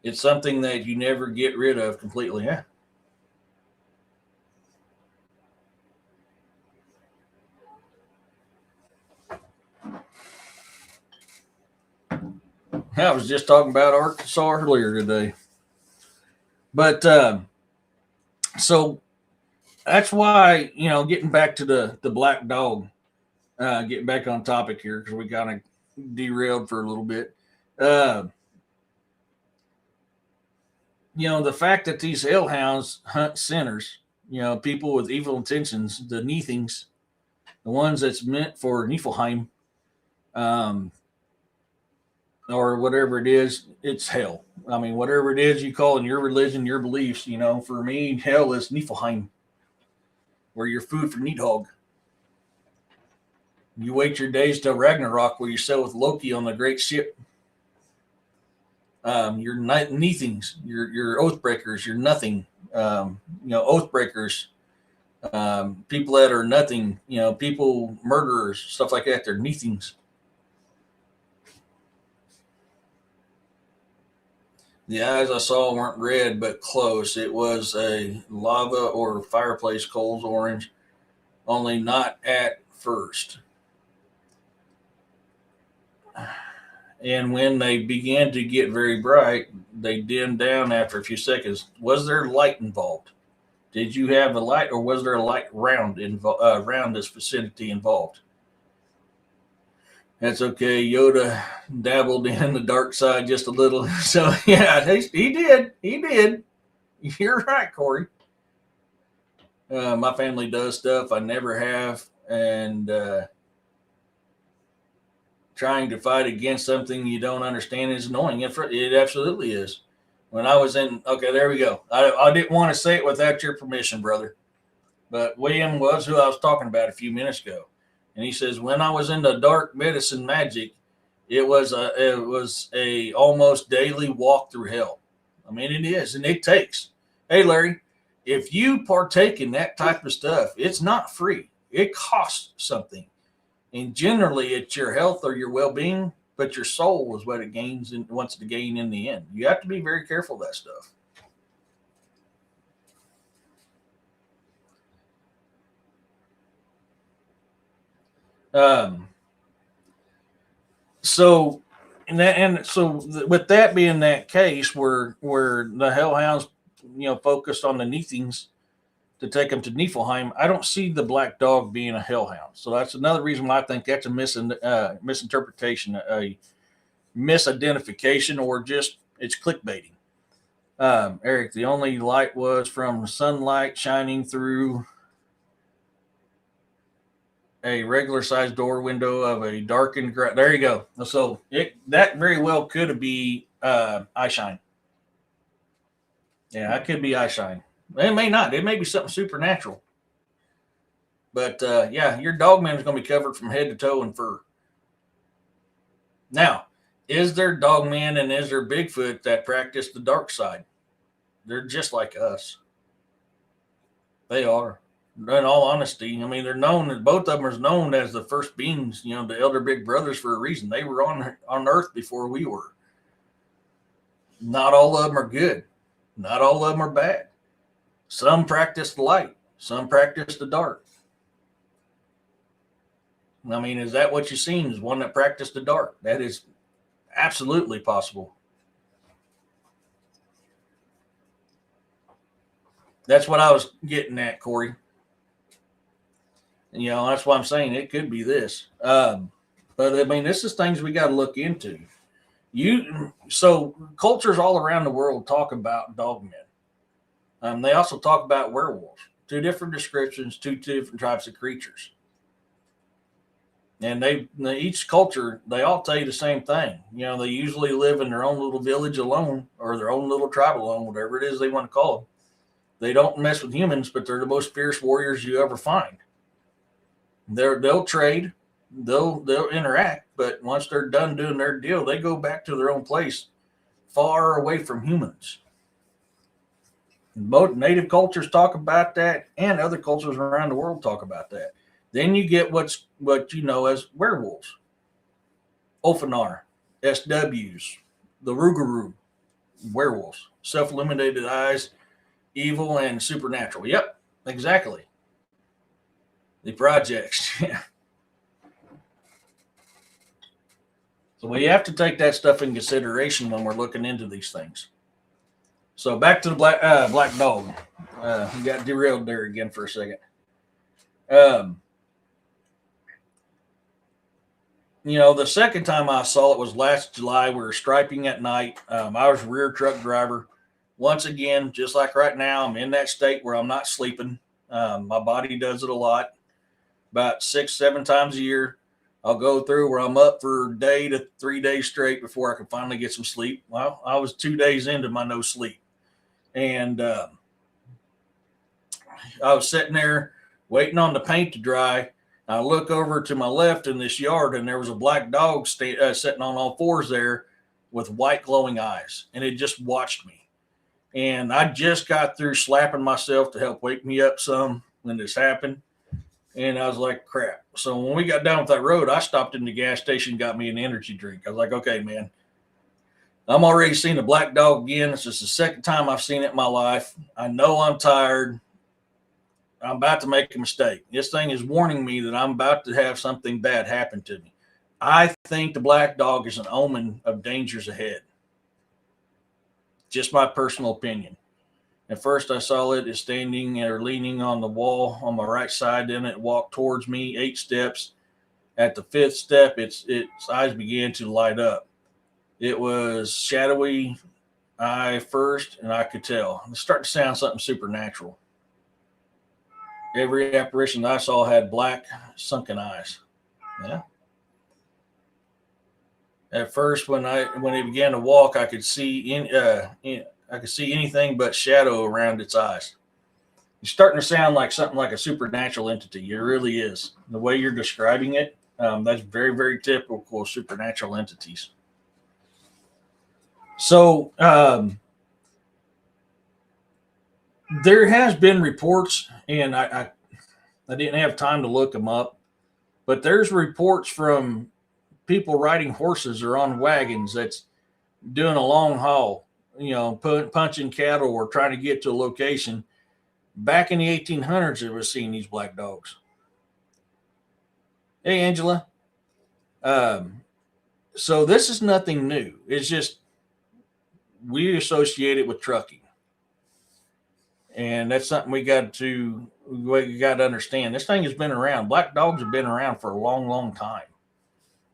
It's something that you never get rid of completely. Yeah. I was just talking about Arkansas earlier today. But so that's why, getting back to the black dog, getting back on topic here because we kind of derailed for a little bit. Uh, the fact that these hellhounds hunt sinners, people with evil intentions, the Neethings, the ones that's meant for Niflheim, um, or whatever it is, it's hell. I mean, whatever it is you call in your religion, your beliefs, for me, hell is Niflheim, where you're food for Needhog. You wait your days till Ragnarok, where you sail with Loki on the great ship. Your Neethings, your Oathbreakers, your nothing. Oathbreakers, people that are nothing. People murderers, stuff like that. They're Neethings. The eyes I saw weren't red, but close. It was a lava or fireplace coals orange, only not at first. And when they began to get very bright, they dimmed down after a few seconds. Was there light involved? Did you have a light, or was there a light around this vicinity involved? That's okay. Yoda dabbled in the dark side just a little. So, yeah, he did. He did. You're right, Corey. My family does stuff I never have. And trying to fight against something you don't understand is annoying. It absolutely is. When I was okay, there we go. I didn't want to say it without your permission, brother. But William was who I was talking about a few minutes ago. And he says, when I was into dark medicine magic, it was a almost daily walk through hell. I mean, it is, and it takes. Hey, Larry, if you partake in that type of stuff, it's not free. It costs something. And generally, it's your health or your well-being, but your soul is what it gains and wants to gain in the end. You have to be very careful of that stuff. So with that being that case, where the Hellhounds, focused on the Neethings to take them to Niflheim, I don't see the black dog being a hellhound. So that's another reason why I think that's a misinterpretation, a misidentification, or just it's clickbaiting. Eric, the only light was from sunlight shining through a regular sized door window of a darkened there you go. So that very well could be eye shine. Yeah, that could be eye shine. It may not. It may be something supernatural. But yeah, your dogman is going to be covered from head to toe in fur. Now, is there dogman and is there Bigfoot that practice the dark side? They're just like us. They are. In all honesty, I mean, they're known. Both of them are known as the first beings. The elder big brothers for a reason. They were on Earth before we were. Not all of them are good. Not all of them are bad. Some practice the light. Some practice the dark. I mean, is that what you've seen? Is one that practiced the dark? That is absolutely possible. That's what I was getting at, Corey. That's why I'm saying it could be this. But I mean, this is things we got to look into. So cultures all around the world talk about dogmen. They also talk about werewolves. Two different descriptions, two different types of creatures. And each culture, they all tell you the same thing. They usually live in their own little village alone, or their own little tribe alone, whatever it is they want to call them. They don't mess with humans, but they're the most fierce warriors you ever find. They'll trade, they'll interact, but once they're done doing their deal, they go back to their own place, far away from humans. Both native cultures talk about that, and other cultures around the world talk about that. Then you get what you know as werewolves, Ophanar, SWs, the Rougarou, werewolves, self-illuminated eyes, evil and supernatural. Yep, exactly. The projects. Yeah. So we have to take that stuff in consideration when we're looking into these things. So back to the black dog. We got derailed there again for a second. The second time I saw it was last July. We were striping at night. I was a rear truck driver. Once again, just like right now, I'm in that state where I'm not sleeping. My body does it a lot. About 6-7 times a year, I'll go through where I'm up for a day to 3 days straight before I can finally get some sleep. Well, I was 2 days into my no sleep. And I was sitting there waiting on the paint to dry. I look over to my left in this yard, and there was a black dog sitting on all fours there with white glowing eyes, and it just watched me. And I just got through slapping myself to help wake me up some when this happened. And I was like, crap. So when we got down with that road, I stopped in the gas station, got me an energy drink. I was like, okay, man, I'm already seeing a black dog again. It's just the second time I've seen it in my life. I know I'm tired. I'm about to make a mistake. This thing is warning me that I'm about to have something bad happen to me. I think the black dog is an omen of dangers ahead. Just my personal opinion. At first, I saw it as standing or leaning on the wall on my right side. Then it walked towards me 8 steps. At the 5th step, its eyes began to light up. It was shadowy eye first, and I could tell. It started to sound something supernatural. Every apparition I saw had black, sunken eyes. Yeah. At first, when it began to walk, I could see anything but shadow around its eyes. It's starting to sound like something like a supernatural entity. It really is. The way you're describing it, that's very, very typical of supernatural entities. So there has been reports, and I didn't have time to look them up, but there's reports from people riding horses or on wagons that's doing a long haul, punching cattle or trying to get to a location. Back in the 1800s, they were seeing these black dogs. Hey, Angela. So this is nothing new. It's just we associate it with trucking. And that's something we got to understand. This thing has been around. Black dogs have been around for a long, long time.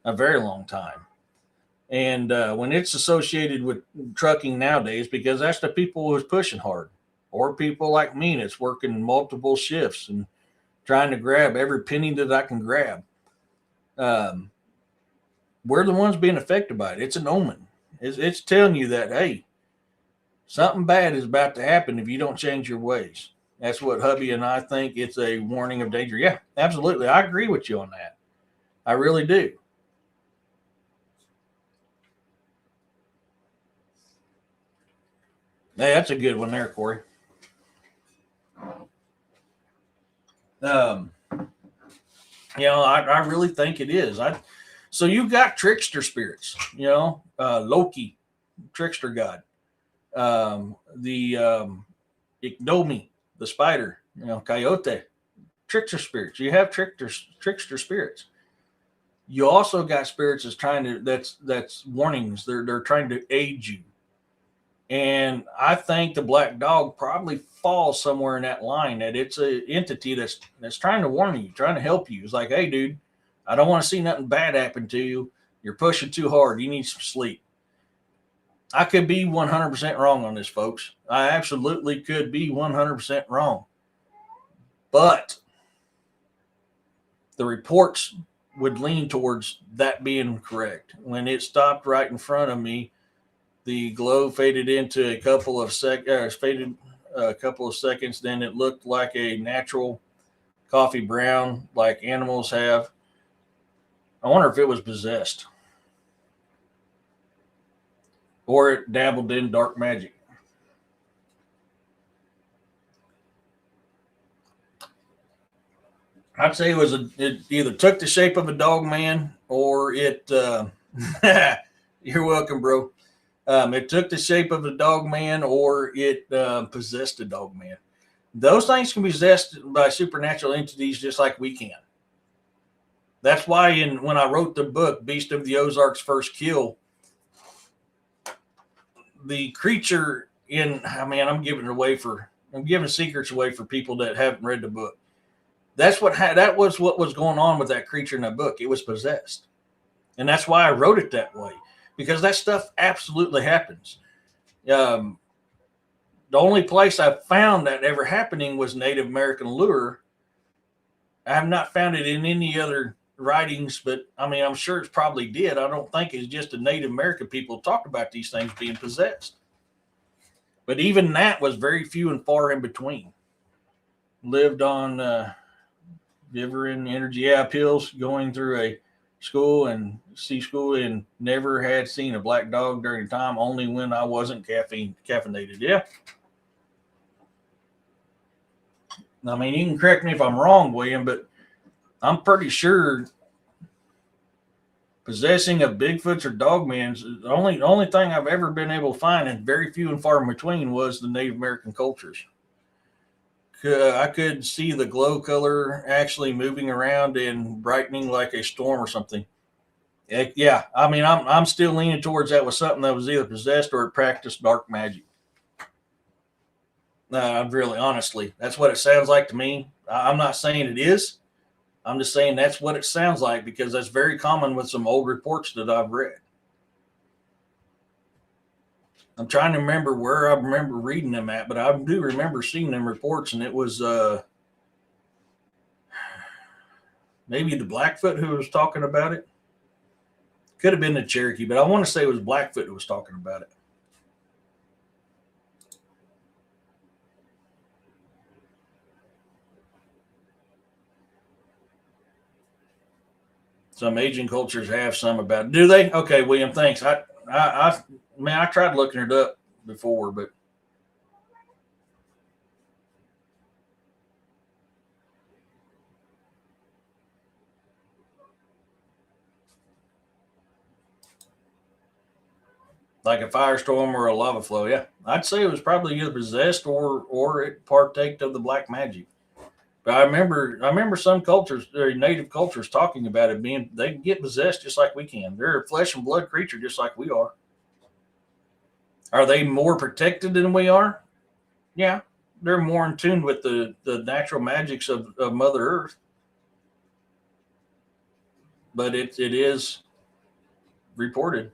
A very long time. And when it's associated with trucking nowadays, because that's the people who's pushing hard, or people like me that's working multiple shifts and trying to grab every penny that I can grab. We're the ones being affected by it. It's an omen. It's telling you that, hey, something bad is about to happen if you don't change your ways. That's what hubby and I think. It's a warning of danger. Yeah, absolutely. I agree with you on that. I really do. Hey, that's a good one there, Corey. I really think it is. So you've got trickster spirits, Loki, trickster god, the Iknomi, the spider, Coyote, trickster spirits. You have trickster spirits. You also got spirits that's warnings. They're trying to aid you. And I think the black dog probably falls somewhere in that line, that it's an entity that's trying to warn you, trying to help you. It's like, hey, dude, I don't want to see nothing bad happen to you. You're pushing too hard. You need some sleep. I could be 100% wrong on this, folks. I absolutely could be 100% wrong. But the reports would lean towards that being correct. When it stopped right in front of me, the glow faded into a couple of seconds. Then it looked like a natural coffee brown, like animals have. I wonder if it was possessed, or it dabbled in dark magic. I'd say it either took the shape of a dog man, or it. You're welcome, bro. It took the shape of a dog man, or it possessed a dog man. Those things can be possessed by supernatural entities just like we can. That's why when I wrote the book, Beast of the Ozarks First Kill, the creature I'm giving it away for I'm giving secrets away for people that haven't read the book. That was what was going on with that creature in the book. It was possessed, and that's why I wrote it that way, because that stuff absolutely happens. The only place I found that ever happening was Native American lore. I have not found it in any other writings, but I mean, I'm sure it's probably did. I don't think it's just the Native American people talked about these things being possessed. But even that was very few and far in between. Lived on Viverin Energy Hills, going through a school and C school, and never had seen a black dog during time, only when I wasn't caffeinated. Yeah. I mean, you can correct me if I'm wrong, William, but I'm pretty sure possessing of Bigfoots or Dogmans, the only thing I've ever been able to find, and very few and far in between, was the Native American cultures. I could see the glow color actually moving around and brightening like a storm or something. Yeah, I mean, I'm still leaning towards that was something that was either possessed or practiced dark magic. Really, honestly, that's what it sounds like to me. I'm not saying it is. I'm just saying that's what it sounds like, because that's very common with some old reports that I've read. I'm trying to remember where I remember reading them at, but I do remember seeing them reports, and it was maybe the Blackfoot who was talking about it. Could have been the Cherokee, but I want to say it was Blackfoot who was talking about it. Some Asian cultures have some about it. Do they? Okay, William, thanks. I tried looking it up before, but like a firestorm or a lava flow, yeah, I'd say it was probably either possessed or it partaked of the black magic. But I remember some cultures, native cultures, talking about it being they can get possessed just like we can. They're a flesh and blood creature just like we are. Are they more protected than we are? Yeah, they're more in tune with the natural magics of Mother Earth. But it is reported.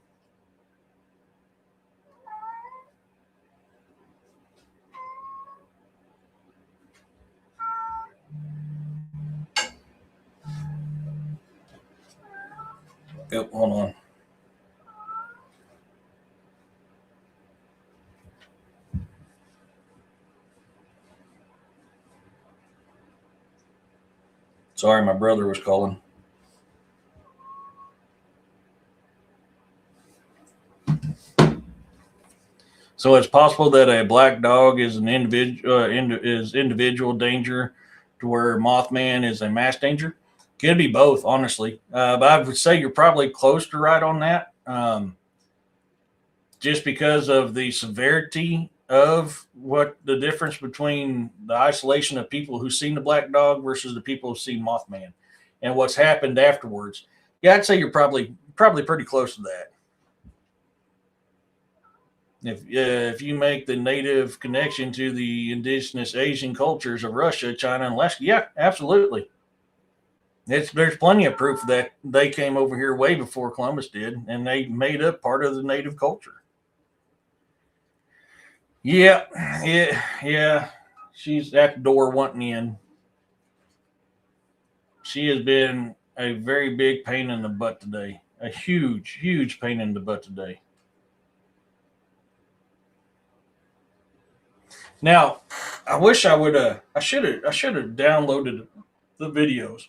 Yep, hold on. Sorry, my brother was calling. So it's possible that a black dog is an individual danger, to where Mothman is a mass danger. Could be both, honestly. But I would say you're probably close to right on that. Just because of the severity of what the difference between the isolation of people who've seen the black dog versus the people who've seen Mothman, and what's happened afterwards. Yeah, I'd say you're probably pretty close to that. If you make the native connection to the indigenous Asian cultures of Russia, China, and Alaska, yeah, absolutely. There's plenty of proof that they came over here way before Columbus did, and they made up part of the native culture. Yeah, yeah. She's at the door wanting in. She has been a very big pain in the butt today. A huge pain in the butt today. Now, I wish I would I should have downloaded the videos.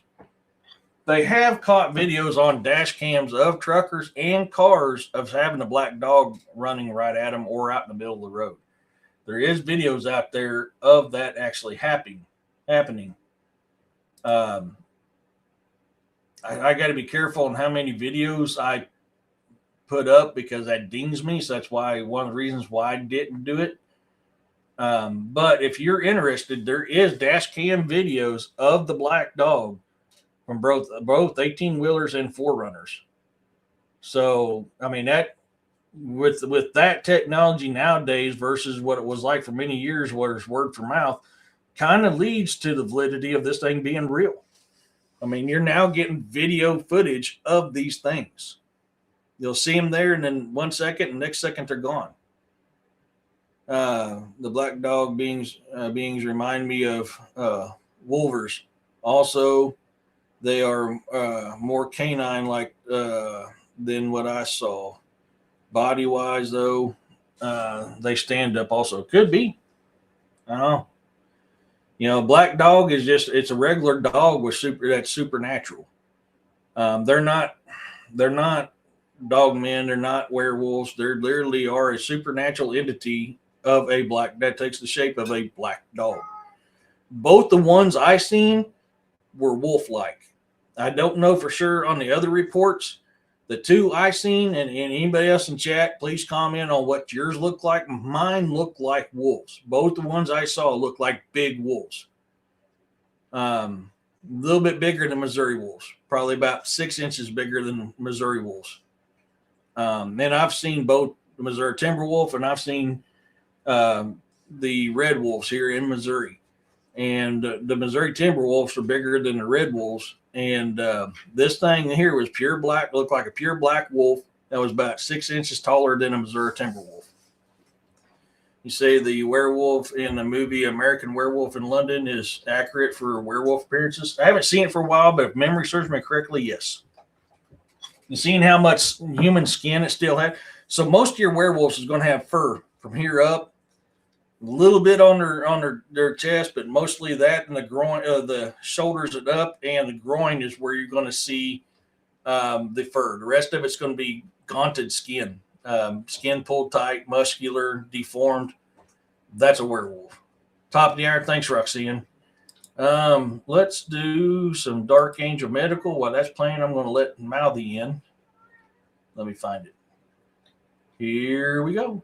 They have caught videos on dash cams of truckers and cars of having a black dog running right at them or out in the middle of the road. There is videos out there of that actually happening. Um, I got to be careful on how many videos I put up, because that dings me. So that's why one of the reasons why I didn't do it. But if you're interested, there is dash cam videos of the black dog from both 18 wheelers and 4Runners. So I mean with that technology nowadays versus what it was like for many years, where it's word for mouth, kind of leads to the validity of this thing being real. I mean, you're now getting video footage of these things. You'll see them there, and then 1 second, and next second they're gone. The black dog beings remind me of wolvers. Also, they are more canine-like than what I saw. Body-wise, though, they stand up. Also, could be. I don't know. You know, black dog is it's a regular dog that's supernatural. They're not dog men. They're not werewolves. They literally are a supernatural entity of a black that takes the shape of a black dog. Both the ones I seen were wolf-like. I don't know for sure on the other reports. The two I seen, and anybody else in chat, please comment on what yours look like. Mine look like wolves. Both the ones I saw look like big wolves. A little bit bigger than Missouri wolves, probably about 6 inches bigger than Missouri wolves. Then I've seen both the Missouri timber wolf, and I've seen the red wolves here in Missouri. And the Missouri timber wolves are bigger than the red wolves. And this thing here was pure black, looked like a pure black wolf that was about 6 inches taller than a Missouri timber wolf. You say the werewolf in the movie American Werewolf in London is accurate for werewolf appearances? I haven't seen it for a while, but if memory serves me correctly, yes. You seen how much human skin it still had? So most of your werewolves is going to have fur from here up, a little bit on their chest, but mostly that and the groin, the shoulders and up, and the groin is where you're going to see the fur. The rest of it's going to be gaunted skin, skin pulled tight, muscular, deformed. That's a werewolf. Top of the hour. Thanks, Roxanne. Let's do some Dark Angel Medical. While that's playing, I'm going to let Mouthy in. Let me find it. Here we go.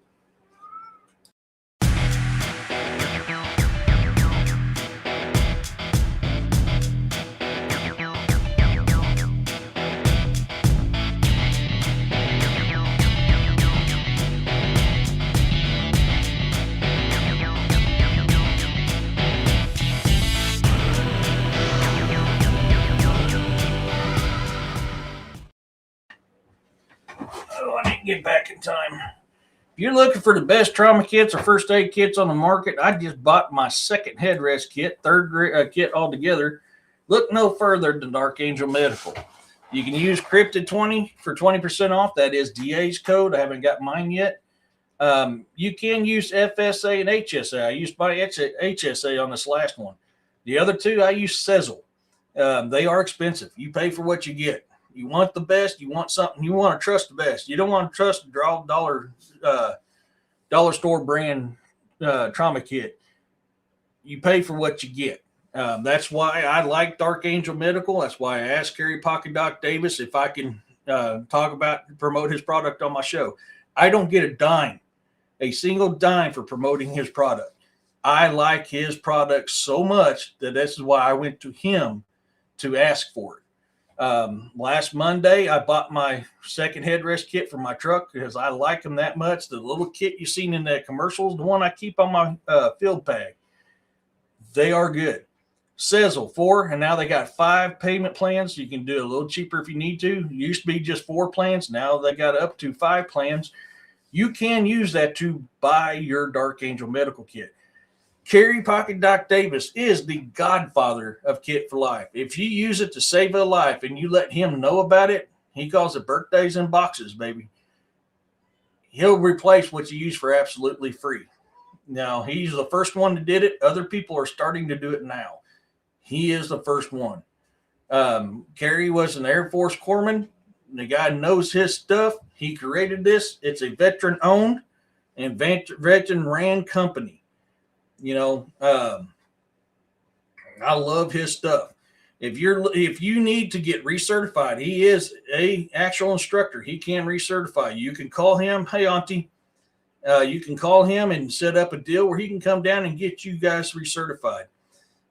Get back in time. If you're looking for the best trauma kits or first aid kits on the market, I just bought my second headrest kit, third kit altogether. Look no further than Dark Angel Medical. You can use Cryptid20 for 20% off. That is DA's code. I haven't got mine yet. You can use FSA and HSA. I used my HSA on this last one. The other two, I use Sezzle. They are expensive. You pay for what you get. You want the best. You want something. You want to trust the best. You don't want to trust the dollar store brand trauma kit. You pay for what you get. That's why I like Dark Angel Medical. That's why I asked Kerry Pocket Doc Davis if I can promote his product on my show. I don't get a single dime for promoting his product. I like his product so much that this is why I went to him to ask for it. Last Monday, I bought my second headrest kit for my truck because I like them that much. The little kit you've seen in the commercials, the one I keep on my field bag, they are good. Sezzle 4, and now they got 5 payment plans. You can do it a little cheaper if you need to. It used to be just 4 plans. Now they got up to 5 plans. You can use that to buy your Dark Angel Medical kit. Kerry Pocket Doc Davis is the godfather of Kit for Life. If you use it to save a life and you let him know about it, he calls it birthdays in boxes, baby. He'll replace what you use for absolutely free. Now, he's the first one that did it. Other people are starting to do it now. He is the first one. Kerry was an Air Force corpsman. The guy knows his stuff. He created this. It's a veteran-owned and veteran-ran company. You know, I love his stuff. If you need to get recertified, he is a actual instructor. He can recertify you. You can call him. Hey, Auntie, you can call him and set up a deal where he can come down and get you guys recertified.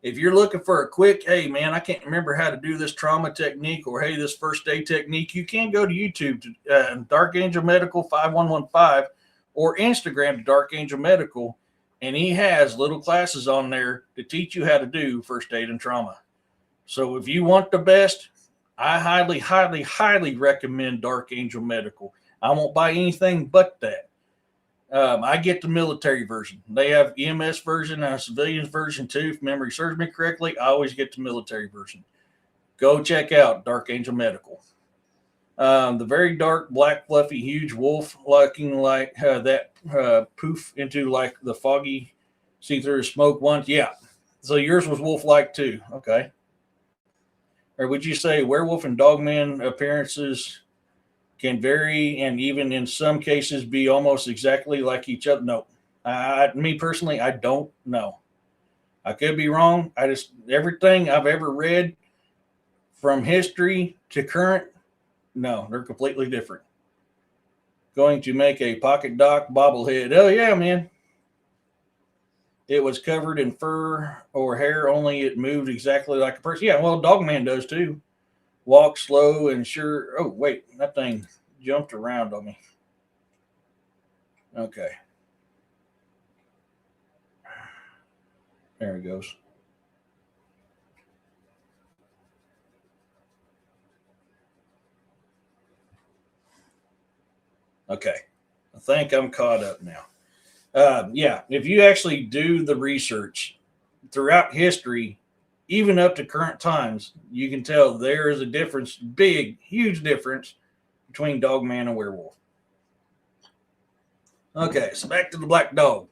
If you're looking for a quick, hey man, I can't remember how to do this trauma technique, or hey, this first aid technique, you can go to YouTube to Dark Angel Medical 5115 or Instagram to Dark Angel Medical, and he has little classes on there to teach you how to do first aid and trauma. So if you want the best, I highly, highly, highly recommend Dark Angel Medical. I won't buy anything but that. I get the military version. They have EMS version and a civilian version too. If memory serves me correctly, I always get the military version. Go check out Dark Angel Medical. The very dark, black, fluffy, huge wolf looking like that poof into like the foggy see-through smoke ones. Yeah. So yours was wolf-like too. Okay. Or would you say werewolf and dogman appearances can vary and even in some cases be almost exactly like each other? No. Me personally, I don't know. I could be wrong. Everything I've ever read from history to current, no, they're completely different. Going to make a pocket doc bobblehead. Oh, yeah, man. It was covered in fur or hair, only it moved exactly like a person. Yeah, well, Dogman does too. Walk slow and sure. Oh, wait, that thing jumped around on me. Okay. There it goes. Okay. I think I'm caught up now. Yeah, if you actually do the research throughout history, even up to current times, you can tell there is a difference, big, huge difference between Dogman and werewolf. Okay, so back to the black dog.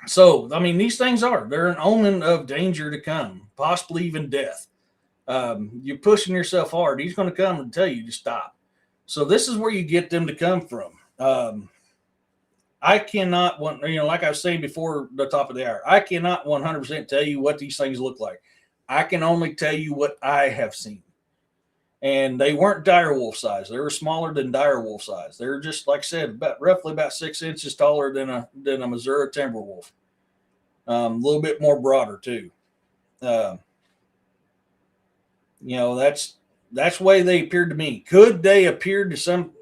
So, I mean, these things they're an omen of danger to come, possibly even death. You're pushing yourself hard. He's going to come and tell you to stop. So this is where you get them to come from. I cannot, like I was saying before the top of the hour, I cannot 100% tell you what these things look like. I can only tell you what I have seen. And they weren't direwolf size. They were smaller than direwolf size. They're just, like I said, roughly about 6 inches taller than a Missouri timber wolf. A little bit more broader too. That's the way they appeared to me. Could they appear to somebody?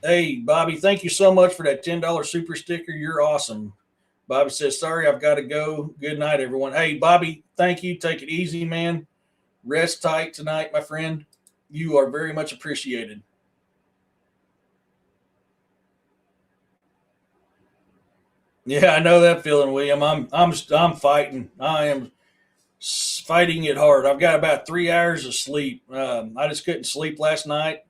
Hey, Bobby, thank you so much for that $10 super sticker. You're awesome. Bobby says, sorry, I've got to go. Good night, everyone. Hey, Bobby, thank you. Take it easy, man. Rest tight tonight, my friend. You are very much appreciated. Yeah, I know that feeling, William. I'm fighting. I am fighting it hard. I've got about 3 hours of sleep. I just couldn't sleep last night.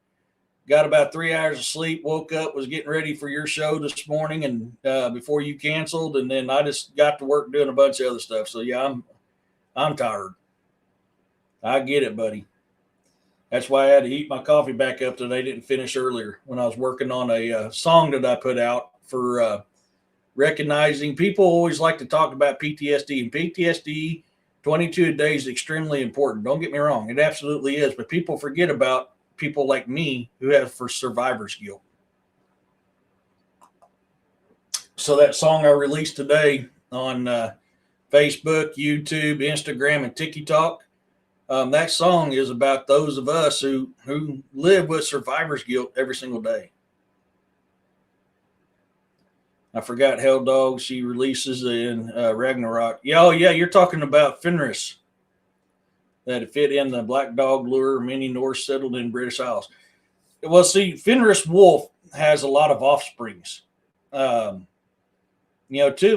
Got about 3 hours of sleep. Woke up, was getting ready for your show this morning, and before you canceled, and then I just got to work doing a bunch of other stuff. So yeah, I'm tired. I get it, buddy. That's why I had to heat my coffee back up today. Didn't finish earlier when I was working on a song that I put out for recognizing. People always like to talk about PTSD, and PTSD 22 a day is extremely important. Don't get me wrong. It absolutely is. But people forget about people like me who have for survivor's guilt. So that song I released today on Facebook, YouTube, Instagram, and TikTok, that song is about those of us who live with survivor's guilt every single day. I forgot Hell Dog. She releases in Ragnarok. Yeah, oh yeah, you're talking about Fenris. That fit in the black dog lure. Many Norse settled in British Isles. Well, see, Fenris wolf has a lot of offsprings. Two of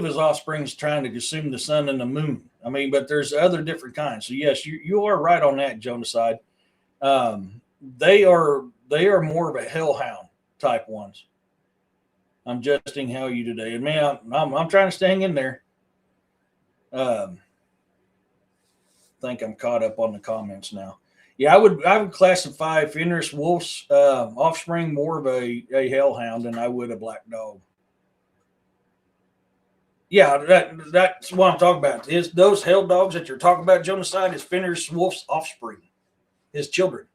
his offsprings trying to consume the sun and the moon. I mean, but there's other different kinds. So yes, you are right on that, Jonaside. They are more of a hellhound type ones. I'm adjusting how you today, and man, I'm trying to stay in there. Think I'm caught up on the comments now. Yeah, I would classify Fenris wolf's offspring more of a hellhound than I would a black dog. Yeah, that's what I'm talking about. Is those hell dogs that you're talking about, Jonaside, is Fenris wolf's offspring, his children.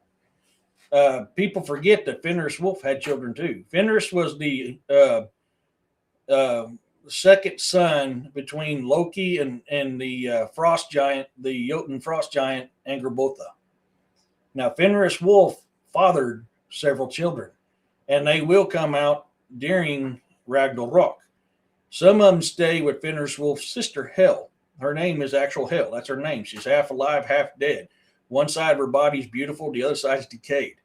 People forget that Fenris Wolf had children too. Fenris was the uh, second son between Loki and the frost giant, the Jotun frost giant Angrboda. Now, Fenris Wolf fathered several children, and they will come out during Ragnarok. Some of them stay with Fenris Wolf's sister, Hel. Her name is actual Hel. That's her name. She's half alive, half dead. One side of her body's beautiful, the other side's decayed.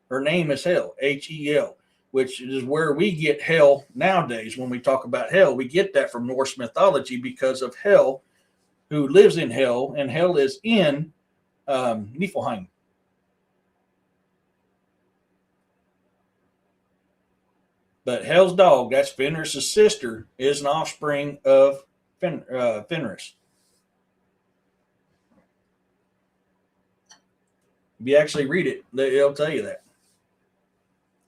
Her name is Hel, Hel, which is where we get Hel nowadays. When we talk about Hel, we get that from Norse mythology because of Hel, who lives in Hel, and Hel is in Niflheim. But Hel's dog, that's Fenris' sister, is an offspring of Fenris. If you actually read it, it'll tell you that.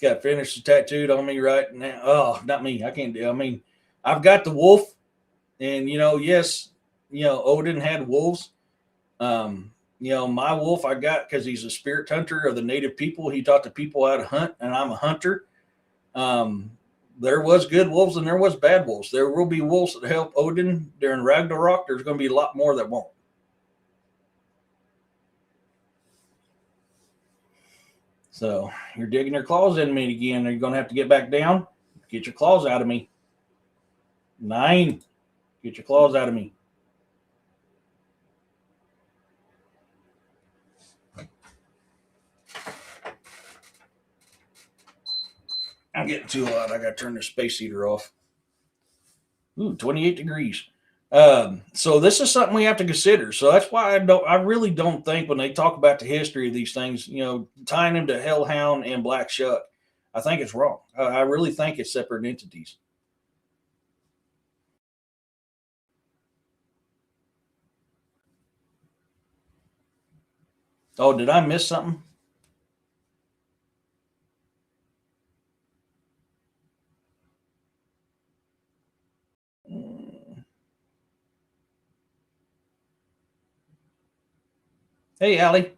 Got Fenris tattooed on me right now. Oh, not me. I can't do. I mean, I've got the wolf, and yes, Odin had wolves. My wolf I got because he's a spirit hunter of the native people. He taught the people how to hunt, and I'm a hunter. There was good wolves and there was bad wolves. There will be wolves that help Odin during Ragnarok. There's going to be a lot more that won't. So you're digging your claws in me again. Are you going to have to get back down? Get your claws out of me. 9. Get your claws out of me. I'm getting too hot. I got to turn the space heater off. Ooh, 28 degrees. So this is something we have to consider. So that's why I really don't think when they talk about the history of these things, tying them to Hellhound and Black Shuck, I think it's wrong. I really think it's separate entities. Oh, did I miss something? Hey, Allie.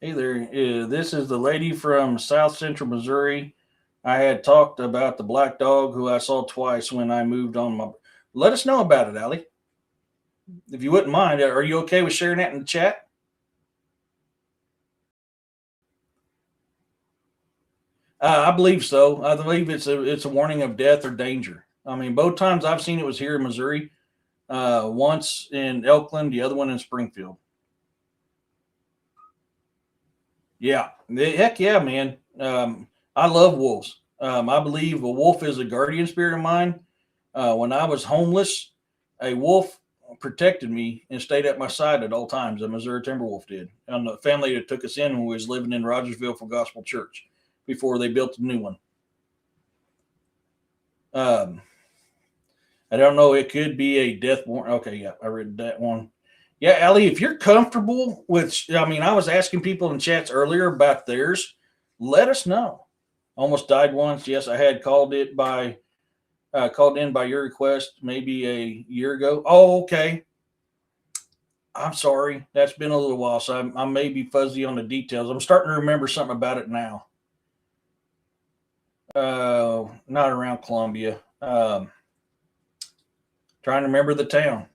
Hey there. This is the lady from South Central Missouri. I had talked about the black dog who I saw twice when I moved on my. Let us know about it, Allie. If you wouldn't mind, are you okay with sharing that in the chat? I believe so. I believe it's a warning of death or danger. I mean, both times I've seen it was here in Missouri. Once in Elkland, the other one in Springfield. Yeah, heck yeah, man. I love wolves. I believe a wolf is a guardian spirit of mine. When I was homeless, a wolf protected me and stayed at my side at all times. A Missouri Timberwolf did. And the family that took us in when we was living in Rogersville for Gospel Church before they built the new one. I don't know. It could be a death warrant. Okay, yeah, I read that one. Yeah, Allie, if you're comfortable with, I was asking people in chats earlier about theirs. Let us know. Almost died once. Yes, I had called in by your request maybe a year ago. Oh, okay. I'm sorry. That's been a little while, so I may be fuzzy on the details. I'm starting to remember something about it now. Not around Columbia. Trying to remember the town.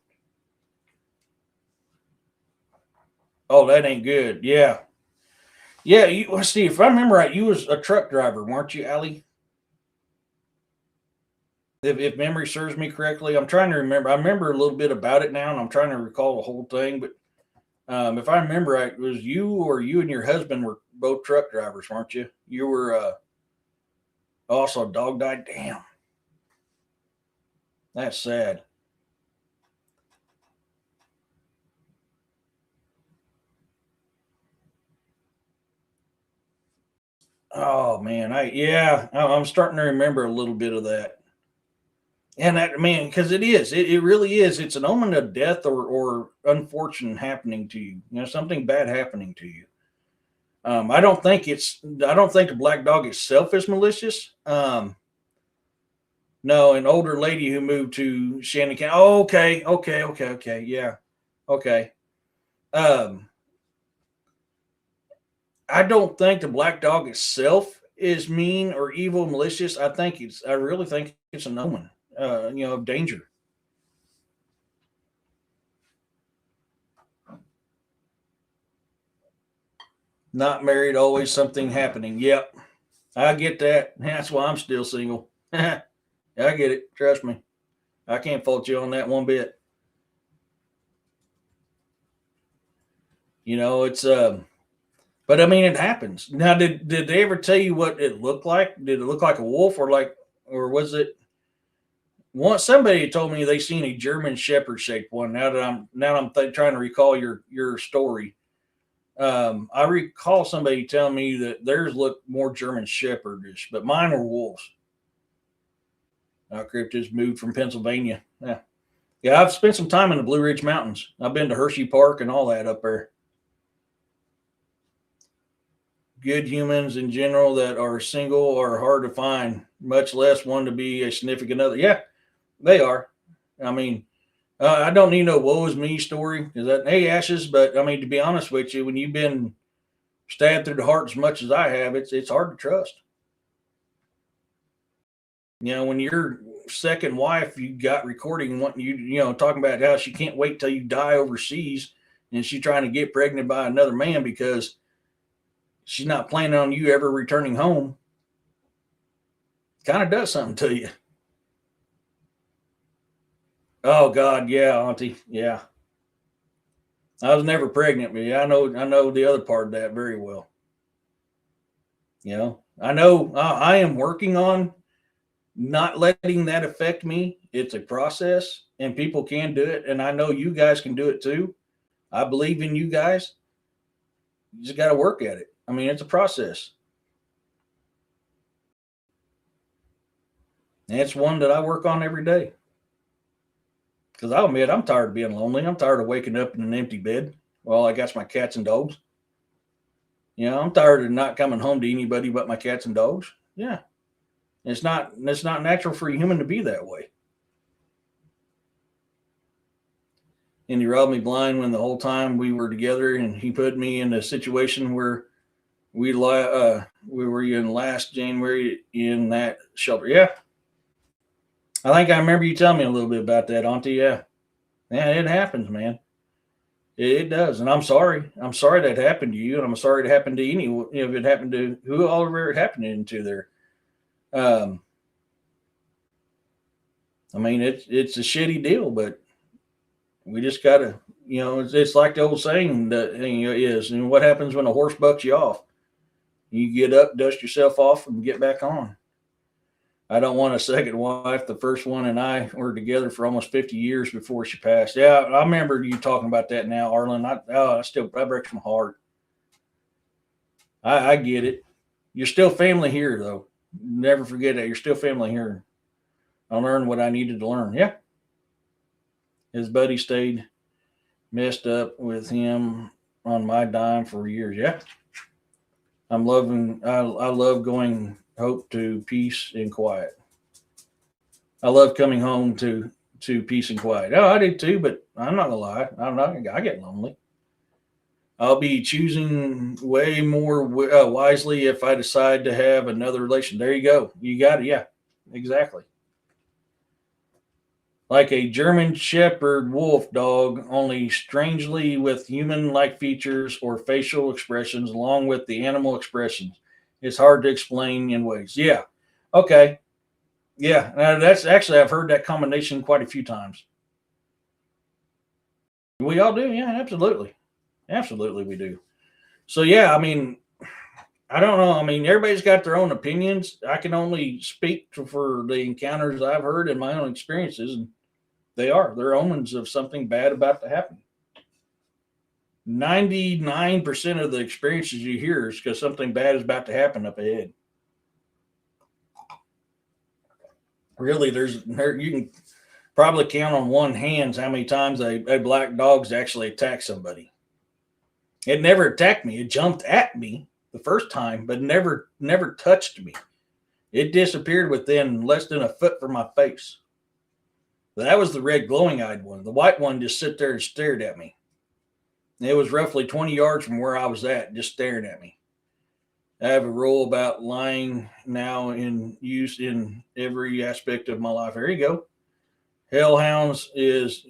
Oh, that ain't good. Yeah. Yeah, let's see. If I remember right, you was a truck driver, weren't you, Allie? If memory serves me correctly, I'm trying to remember. I remember a little bit about it now, and I'm trying to recall the whole thing. But if I remember right, it was you or you and your husband were both truck drivers, weren't you? You were also a dog died. Damn, that's sad. Oh man, I'm starting to remember a little bit of that. And that man, because it really is. It's an omen of death or unfortunate happening to you. Something bad happening to you. I don't think the black dog itself is malicious. No, an older lady who moved to Shannon County. Oh, okay, yeah, okay. I don't think the black dog itself is mean or evil, malicious. I really think it's an omen, of danger. Not married, always something happening. Yep, I get that. That's why I'm still single. I get it. Trust me. I can't fault you on that one bit. It's but I mean it happens. Now did they ever tell you what it looked like? Did it look like a wolf or was it once somebody told me they seen a German shepherd shaped one. Now that I'm trying to recall your story. I recall somebody telling me that theirs looked more German shepherdish, but mine were wolves. Cryptids moved from Pennsylvania. Yeah. Yeah, I've spent some time in the Blue Ridge Mountains. I've been to Hershey Park and all that up there. Good humans in general that are single are hard to find, much less one to be a significant other. Yeah, they are. I mean, I don't need no woe is me story. Is that, hey, Ashes? But I mean, to be honest with you, when you've been stabbed through the heart as much as I have, it's hard to trust. When your second wife you got recording wanting talking about how she can't wait till you die overseas, and she's trying to get pregnant by another man because she's not planning on you ever returning home, kind of does something to you. Oh God, yeah, Auntie, yeah. I was never pregnant, but yeah, I know the other part of that very well. I know I am working on not letting that affect me. It's a process, and people can do it, and I know you guys can do it too. I believe in you guys. You just got to work at it. I mean, it's a process. And it's one that I work on every day. Because I'll admit, I'm tired of being lonely. I'm tired of waking up in an empty bed while I got my cats and dogs. I'm tired of not coming home to anybody but my cats and dogs. Yeah. It's not natural for a human to be that way. And he robbed me blind when the whole time we were together, and he put me in a situation where we were in last January in that shelter. Yeah, I think I remember you telling me a little bit about that, Auntie. Yeah, yeah, it happens, man. It does, and I'm sorry. I'm sorry that happened to you, and I'm sorry it happened to anyone. If it happened to whoever it happened to there. Um, I mean, it's a shitty deal, but we just gotta, it's like the old saying that is, and what happens when a horse bucks you off? You get up, dust yourself off, and get back on. I don't want a second wife. The first one and I were together for almost 50 years before she passed. Yeah, I remember you talking about that now, Arlen. That breaks my heart. I get it. You're still family here, though. Never forget that. You're still family here. I learned what I needed to learn. Yeah. His buddy stayed messed up with him on my dime for years. Yeah. I love going hope to peace and quiet. I love coming home to peace and quiet. Oh, I did too, but I'm not gonna lie. I get lonely. I'll be choosing way more wisely if I decide to have another relation. There you go. You got it. Yeah, exactly. Like a German Shepherd wolf dog, only strangely with human like features or facial expressions, along with the animal expressions. It's hard to explain in ways. Yeah. Okay. Yeah. That's actually, I've heard that combination quite a few times. We all do. Yeah, absolutely. Absolutely, we do. So, yeah, I mean, I don't know. I mean, everybody's got their own opinions. I can only speak for the encounters I've heard and my own experiences. And they're omens of something bad about to happen. 99% of the experiences you hear is because something bad is about to happen up ahead. Really, you can probably count on one hand how many times a black dog's actually attacked somebody. It never attacked me. It jumped at me the first time, but never touched me. It disappeared within less than a foot from my face. That was the red glowing eyed one. The white one just sit there and stared at me. It was roughly 20 yards from where I was at, just staring at me. I have a rule about lying now in use in every aspect of my life. There you go. Hellhounds is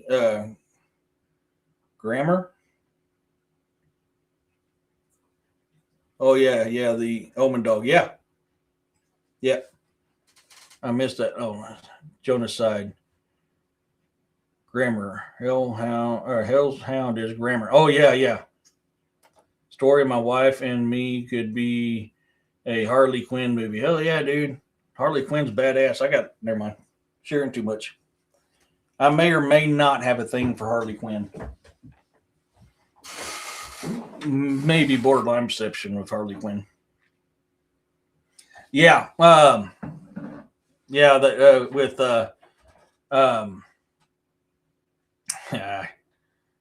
grammar. Oh yeah, yeah, the Omen dog. Yeah, yeah. I missed that. Oh, Jonas side. Grammar. Hellhound or Hell's Hound is grammar. Oh yeah, yeah. Story of my wife and me could be a Harley Quinn movie. Hell yeah, dude. Harley Quinn's badass. I got never mind. Sharing too much. I may or may not have a thing for Harley Quinn. Maybe borderline perception with Harley Quinn. Yeah. Yeah, with um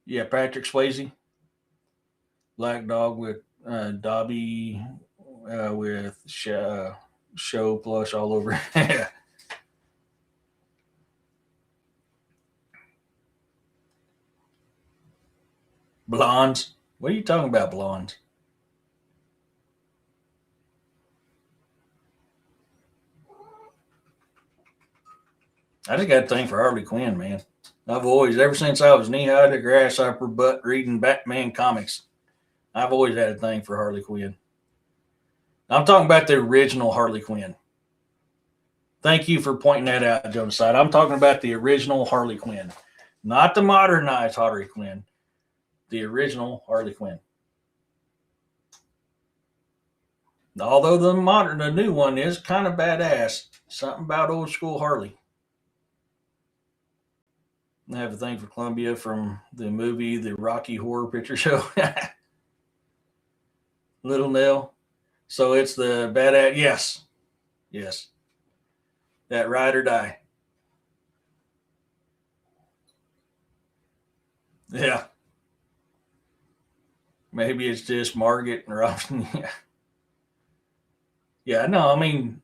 yeah, Patrick Swayze. Black Dog with Dobby with show plush all over. Blondes. What are you talking about, blondes? I just got a thing for Harley Quinn, man. I've always, ever since I was knee high to grasshopper butt reading Batman comics, I've always had a thing for Harley Quinn. I'm talking about the original Harley Quinn. Thank you for pointing that out, Jonas. I'm talking about the original Harley Quinn, not the modernized Harley Quinn. The original Harley Quinn. Although the new one is kind of badass. Something about old school Harley. I have a thing for Columbia from the movie The Rocky Horror Picture Show. Little Nell. So it's the badass. Yes. Yes. That ride or die. Yeah. Maybe it's just Margaret and Robin. Yeah. Yeah. No, I mean,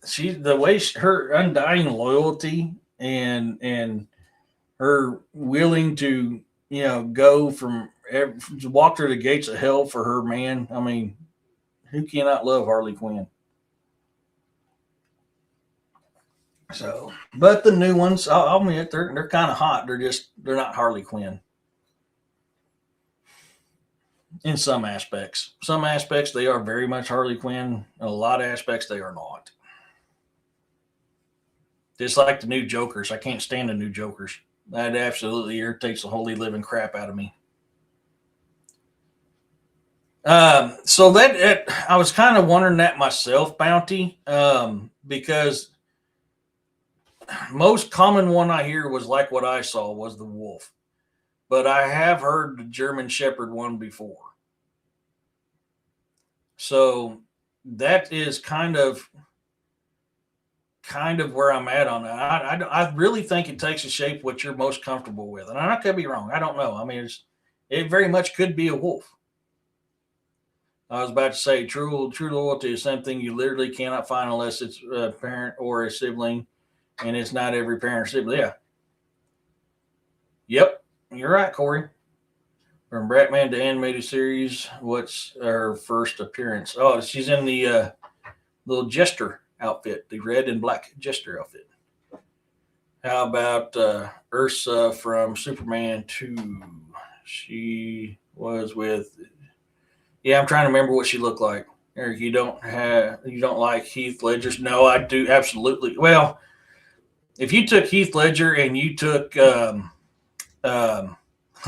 she the way her undying loyalty and her willing to go from walk through the gates of hell for her man. I mean, who cannot love Harley Quinn? So, but the new ones, I'll admit, they're kind of hot. They're not Harley Quinn in some aspects. Some aspects they are very much Harley Quinn. In a lot of aspects they are not. Just like the new Jokers, I can't stand the new Jokers. That absolutely irritates the holy living crap out of me. So I was kind of wondering that myself, Bounty, because most common one I hear was like what I saw was the wolf, but I have heard the German Shepherd one before. So that is kind of where I'm at on that. I really think it takes a shape what you're most comfortable with, and I could be wrong. I don't know. I mean, it very much could be a wolf. I was about to say true loyalty is something you literally cannot find unless it's a parent or a sibling, and it's not every parent or sibling. Yeah. Yep. You're right, Corey. From Bratman to animated series, what's her first appearance? Oh, she's in the little jester outfit, the red and black jester outfit. How about Ursa from Superman 2? She was with. Yeah, I'm trying to remember what she looked like. Eric, you don't like Heath Ledger's? No, I do absolutely. Well, if you took Heath Ledger and you took oh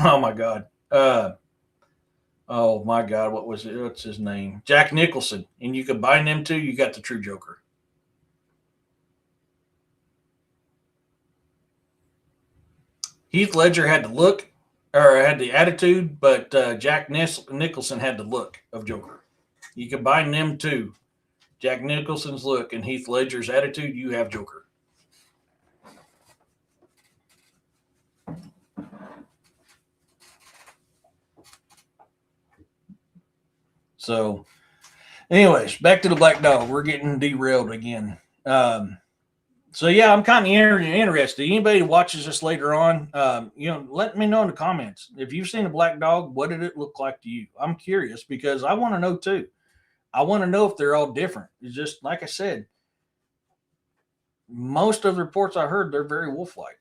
my god, oh my god, what was it? What's his name? Jack Nicholson, and you combine them two, you got the true Joker. Heath Ledger had the look or had the attitude, but Jack Nicholson had the look of Joker. You combine them two, Jack Nicholson's look and Heath Ledger's attitude, you have Joker. So, anyways, back to the Black Dog. We're getting derailed again. So yeah, I'm kind of interested. Anybody who watches this later on, let me know in the comments if you've seen a Black Dog. What did it look like to you? I'm curious because I want to know too. I want to know if they're all different. It's just like I said, most of the reports I heard, they're very wolf-like.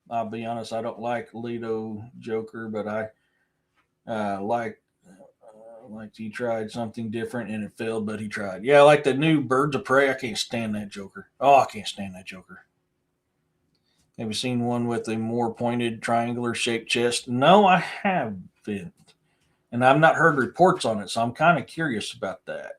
I'll be honest, I don't like Lido Joker, but I like he tried something different and it failed, but he tried. Yeah, like the new Birds of Prey. I can't stand that Joker. Oh, I can't stand that Joker. Have you seen one with a more pointed triangular shaped chest? No, I haven't. And I've not heard reports on it, so I'm kind of curious about that.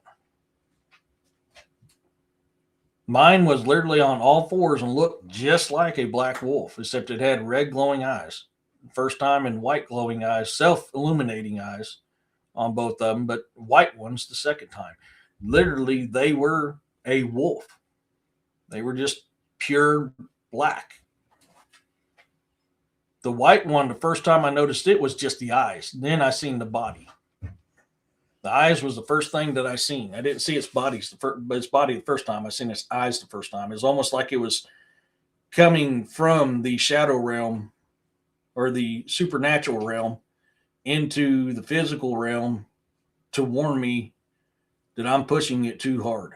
Mine was literally on all fours and looked just like a black wolf, except it had red glowing eyes. First time in white glowing eyes, self illuminating eyes on both of them, but white ones the second time. Literally, they were a wolf. They were just pure black. The white one, the first time I noticed it was just the eyes. Then I seen the body. The eyes was the first thing that I seen. I didn't see its body, its body the first time. I seen its eyes the first time. It was almost like it was coming from the shadow realm or the supernatural realm into the physical realm to warn me that I'm pushing it too hard.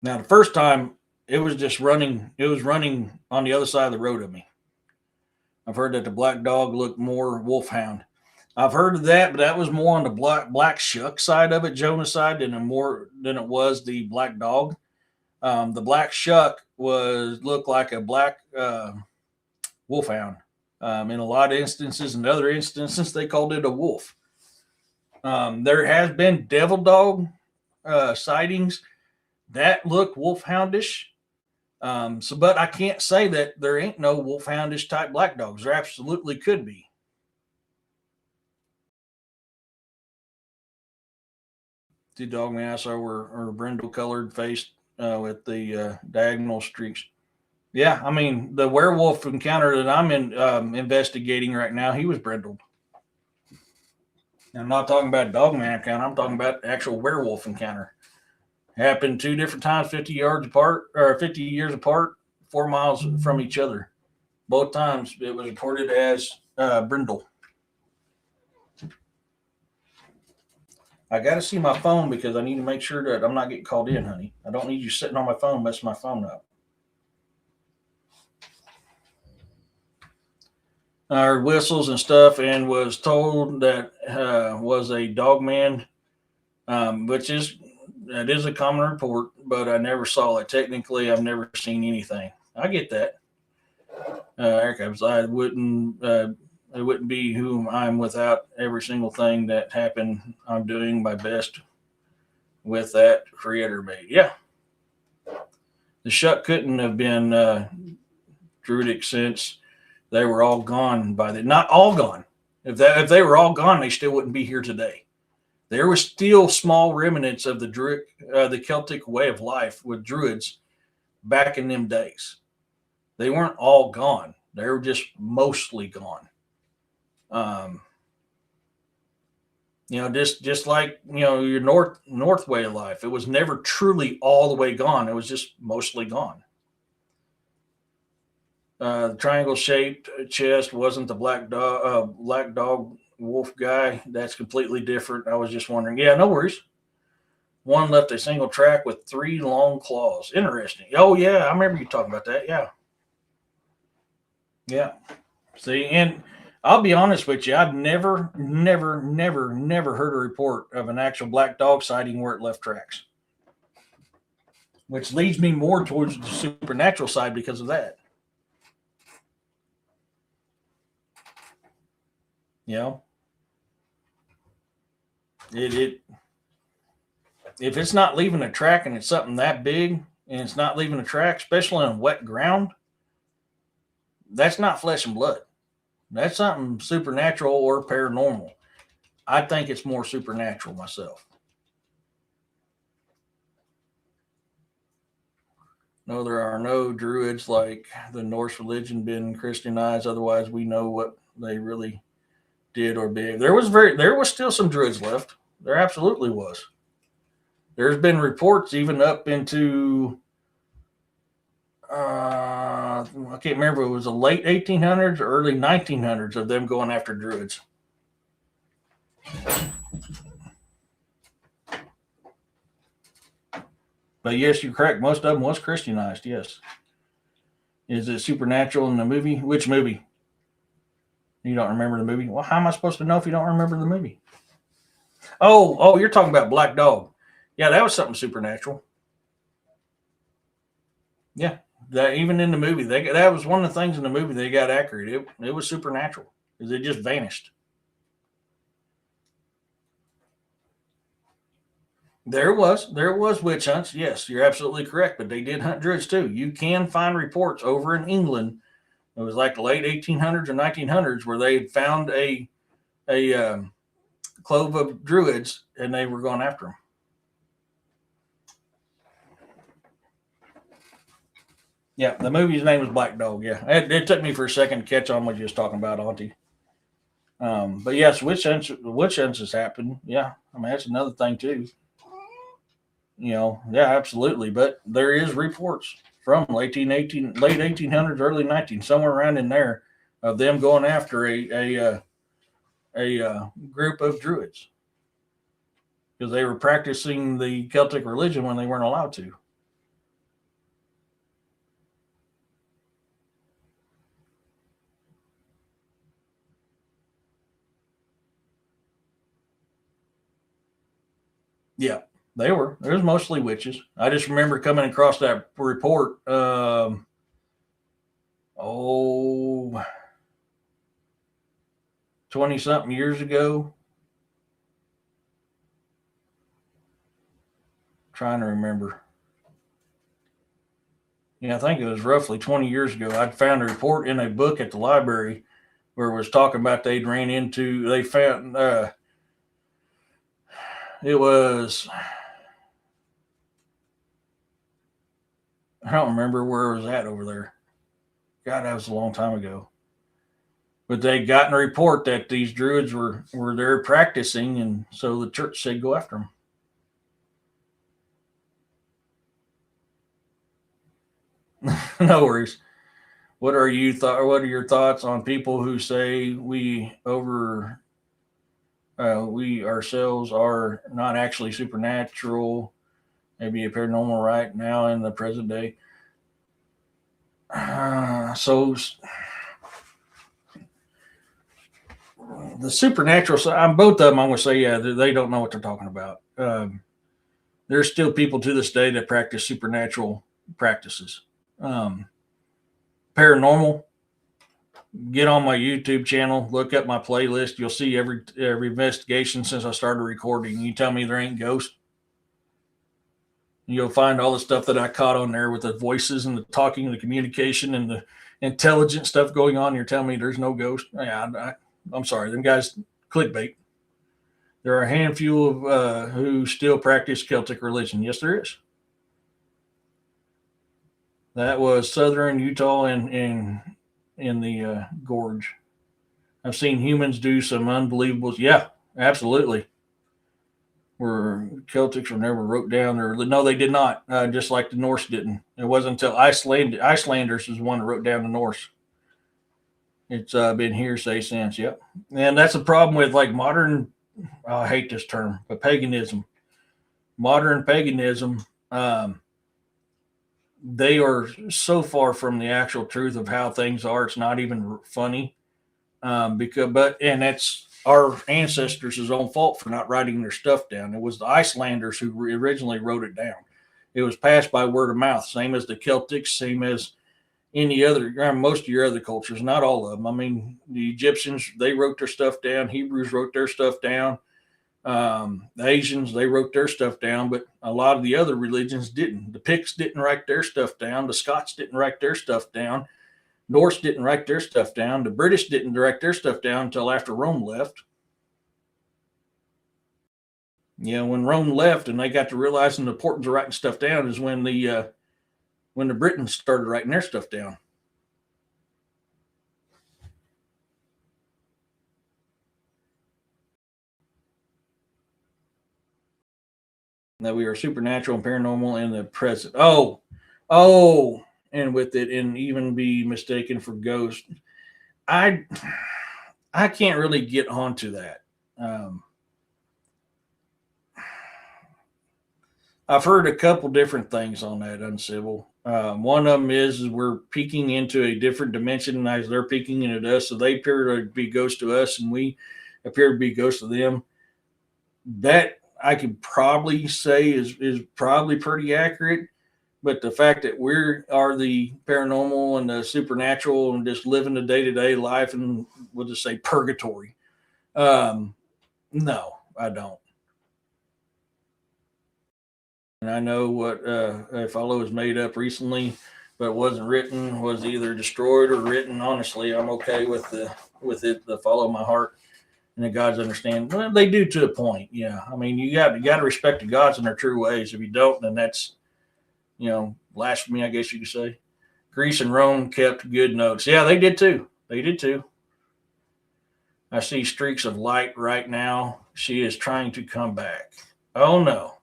Now, the first time it was just running, it was running on the other side of the road of me. I've heard that the black dog looked more wolfhound. I've heard of that, but that was more on the black shuck side of it, Jonah's side, than it was the black dog. The black shuck looked like a black wolfhound. In a lot of instances, in other instances, they called it a wolf. There has been devil dog sightings that look wolfhoundish. But I can't say that there ain't no wolfhoundish type black dogs. There absolutely could be. The dog man I saw were brindle colored faced with the diagonal streaks. Yeah, I mean the werewolf encounter that I'm investigating right now, he was brindled. I'm not talking about dog man encounter. I'm talking about actual werewolf encounter. Happened 2 different times, 50 yards apart or 50 years apart, 4 miles from each other. Both times it was reported as brindle. I got to see my phone because I need to make sure that I'm not getting called in, honey. I don't need you sitting on my phone messing my phone up. I heard whistles and stuff and was told that was a dog man, that is a common report, but I never saw it. Technically, I've never seen anything. I get that. Erica, it wouldn't be who I'm without every single thing that happened. I'm doing my best with that creator bait. Yeah. The shuck couldn't have been druidic since they were all gone by then. Not all gone. If they were all gone, they still wouldn't be here today. There were still small remnants of the Celtic way of life with druids back in them days. They weren't all gone. They were just mostly gone. Just like your north way of life, it was never truly all the way gone. It was just mostly gone. The triangle shaped chest wasn't the black dog wolf guy. That's completely different. I was just wondering. Yeah, no worries. One left a single track with 3 long claws. Interesting. Oh yeah, I remember you talking about that. Yeah. See, and I'll be honest with you, I've never heard a report of an actual black dog sighting where it left tracks. Which leads me more towards the supernatural side because of that. If it's not leaving a track and it's something that big and it's not leaving a track, especially on wet ground, that's not flesh and blood. That's something supernatural or paranormal. I think it's more supernatural myself. No, there are no druids like the Norse religion been Christianized. Otherwise, we know what they really did or be. There was still some druids left. There absolutely was. There's been reports even up into I can't remember if it was the late 1800s or early 1900s of them going after druids. But yes, you're correct. Most of them was Christianized. Yes. Is it supernatural in the movie? Which movie? You don't remember the movie? Well, how am I supposed to know if you don't remember the movie? Oh, you're talking about Black Dog. Yeah, that was something supernatural. Yeah, that even in the movie, that was one of the things in the movie they got accurate. It was supernatural because it just vanished. There was witch hunts. Yes, you're absolutely correct. But they did hunt druids too. You can find reports over in England. It was like the late 1800s or 1900s where they had found a clove of druids and they were going after them. Yeah, the movie's name was Black Dog. Yeah, it took me for a second to catch on what you was talking about, Auntie. But yes, witch hunts has happened. Yeah, I mean that's another thing too. Yeah, absolutely. But there is reports from late 1800s, early 19, somewhere around in there, of them going after a group of druids because they were practicing the Celtic religion when they weren't allowed to. Yeah, they were. There was mostly witches. I just remember coming across that report. Oh, 20 something years ago. Trying to remember. Yeah, I think it was roughly 20 years ago. I'd found a report in a book at the library where it was talking about they found, it was, I don't remember where it was at over there. God, that was a long time ago. But they'd gotten a report that these druids were there practicing, and so the church said go after them. No worries. What are your thoughts on people who say we ourselves are not actually supernatural, maybe a paranormal right now in the present day? So the supernatural side, I'm both of them. I'm going to say, yeah, they don't know what they're talking about. There's still people to this day that practice supernatural practices. Um, Paranormal, get on my YouTube channel, look up my playlist. You'll see every investigation since I started recording. You tell me there ain't ghosts. You'll find all the stuff that I caught on there with the voices and the talking and the communication and the intelligent stuff going on. You're telling me there's no ghost? Yeah, I'm sorry. Them guys, clickbait. There are a handful of who still practice Celtic religion. Yes, there is. That was southern Utah and in the gorge. I've seen humans do some unbelievable. Yeah, absolutely. Where Celtics were never wrote down, or no, they did not. Just like the Norse didn't. It wasn't until Icelanders is the one that wrote down the Norse. It's been hearsay since. Yep, and that's the problem with like modern. I hate this term, but paganism. Modern paganism. They are so far from the actual truth of how things are. It's not even funny. And that's our ancestors' own fault for not writing their stuff down. It was the Icelanders who originally wrote it down. It was passed by word of mouth, same as the Celtics, same as any other, most of your other cultures, not all of them. I mean, the Egyptians, they wrote their stuff down. Hebrews wrote their stuff down. The Asians, they wrote their stuff down, but a lot of the other religions didn't. The Picts didn't write their stuff down. The Scots didn't write their stuff down. Norse didn't write their stuff down. The British didn't write their stuff down until after Rome left. When Rome left and they got to realizing the importance of writing stuff down is when the Britons started writing their stuff down. That we are supernatural and paranormal in the present. And with it, and even be mistaken for ghosts. I can't really get onto that. I've heard a couple different things on that uncivil. One of them is we're peeking into a different dimension as they're peeking into us, so they appear to be ghosts to us, and we appear to be ghosts to them. That I could probably say is probably pretty accurate. But the fact that we are the paranormal and the supernatural and just living the day to day life and we'll just say purgatory. No, I don't. And I know what a fellow was made up recently, but wasn't written, was either destroyed or written. Honestly, I'm okay with it. The follow my heart and the gods understand. Well, they do to a point. Yeah, I mean, you got to respect the gods in their true ways. If you don't, then that's blasphemy, I guess you could say. Greece and Rome kept good notes. Yeah, they did too. They did too. I see streaks of light right now. She is trying to come back. Oh no.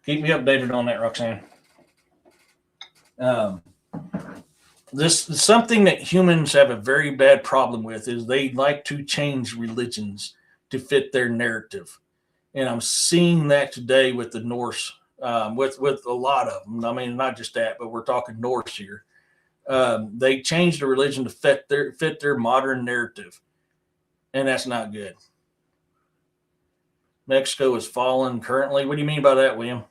Keep me updated on that, Roxanne. Um, this is something that humans have a very bad problem with is they like to change religions to fit their narrative. And I'm seeing that today with the Norse, with a lot of them. I mean, not just that, but we're talking Norse here. They changed the religion to fit their modern narrative, and that's not good. Mexico is fallen currently. What do you mean by that, William?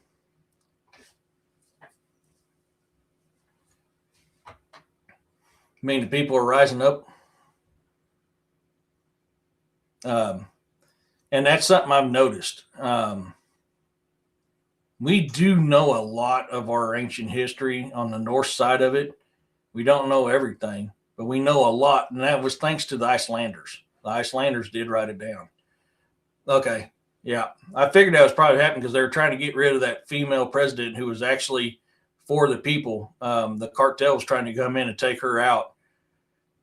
I mean the people are rising up, um, and that's something I've noticed. We do know a lot of our ancient history on the north side of it. We don't know everything, but we know a lot, and that was thanks to the Icelanders. The Icelanders did write it down. Okay, yeah, I figured that was probably happening because they were trying to get rid of that female president who was actually for the people. The cartel was trying to come in and take her out,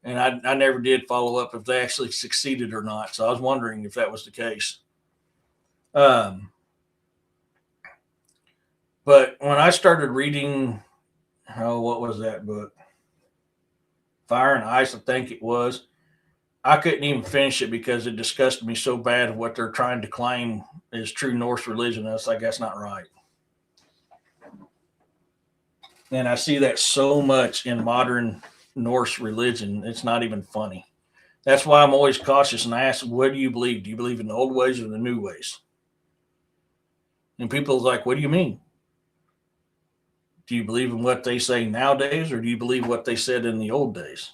and I never did follow up if they actually succeeded or not. So I was wondering if that was the case. Um, but when I started reading, oh, what was that book? Fire and Ice, I think it was. I couldn't even finish it because it disgusted me so bad what they're trying to claim is true Norse religion. I was like, that's not right. And I see that so much in modern Norse religion. It's not even funny. That's why I'm always cautious and I ask, what do you believe? Do you believe in the old ways or the new ways? And people are like, what do you mean? Do you believe in what they say nowadays or do you believe what they said in the old days?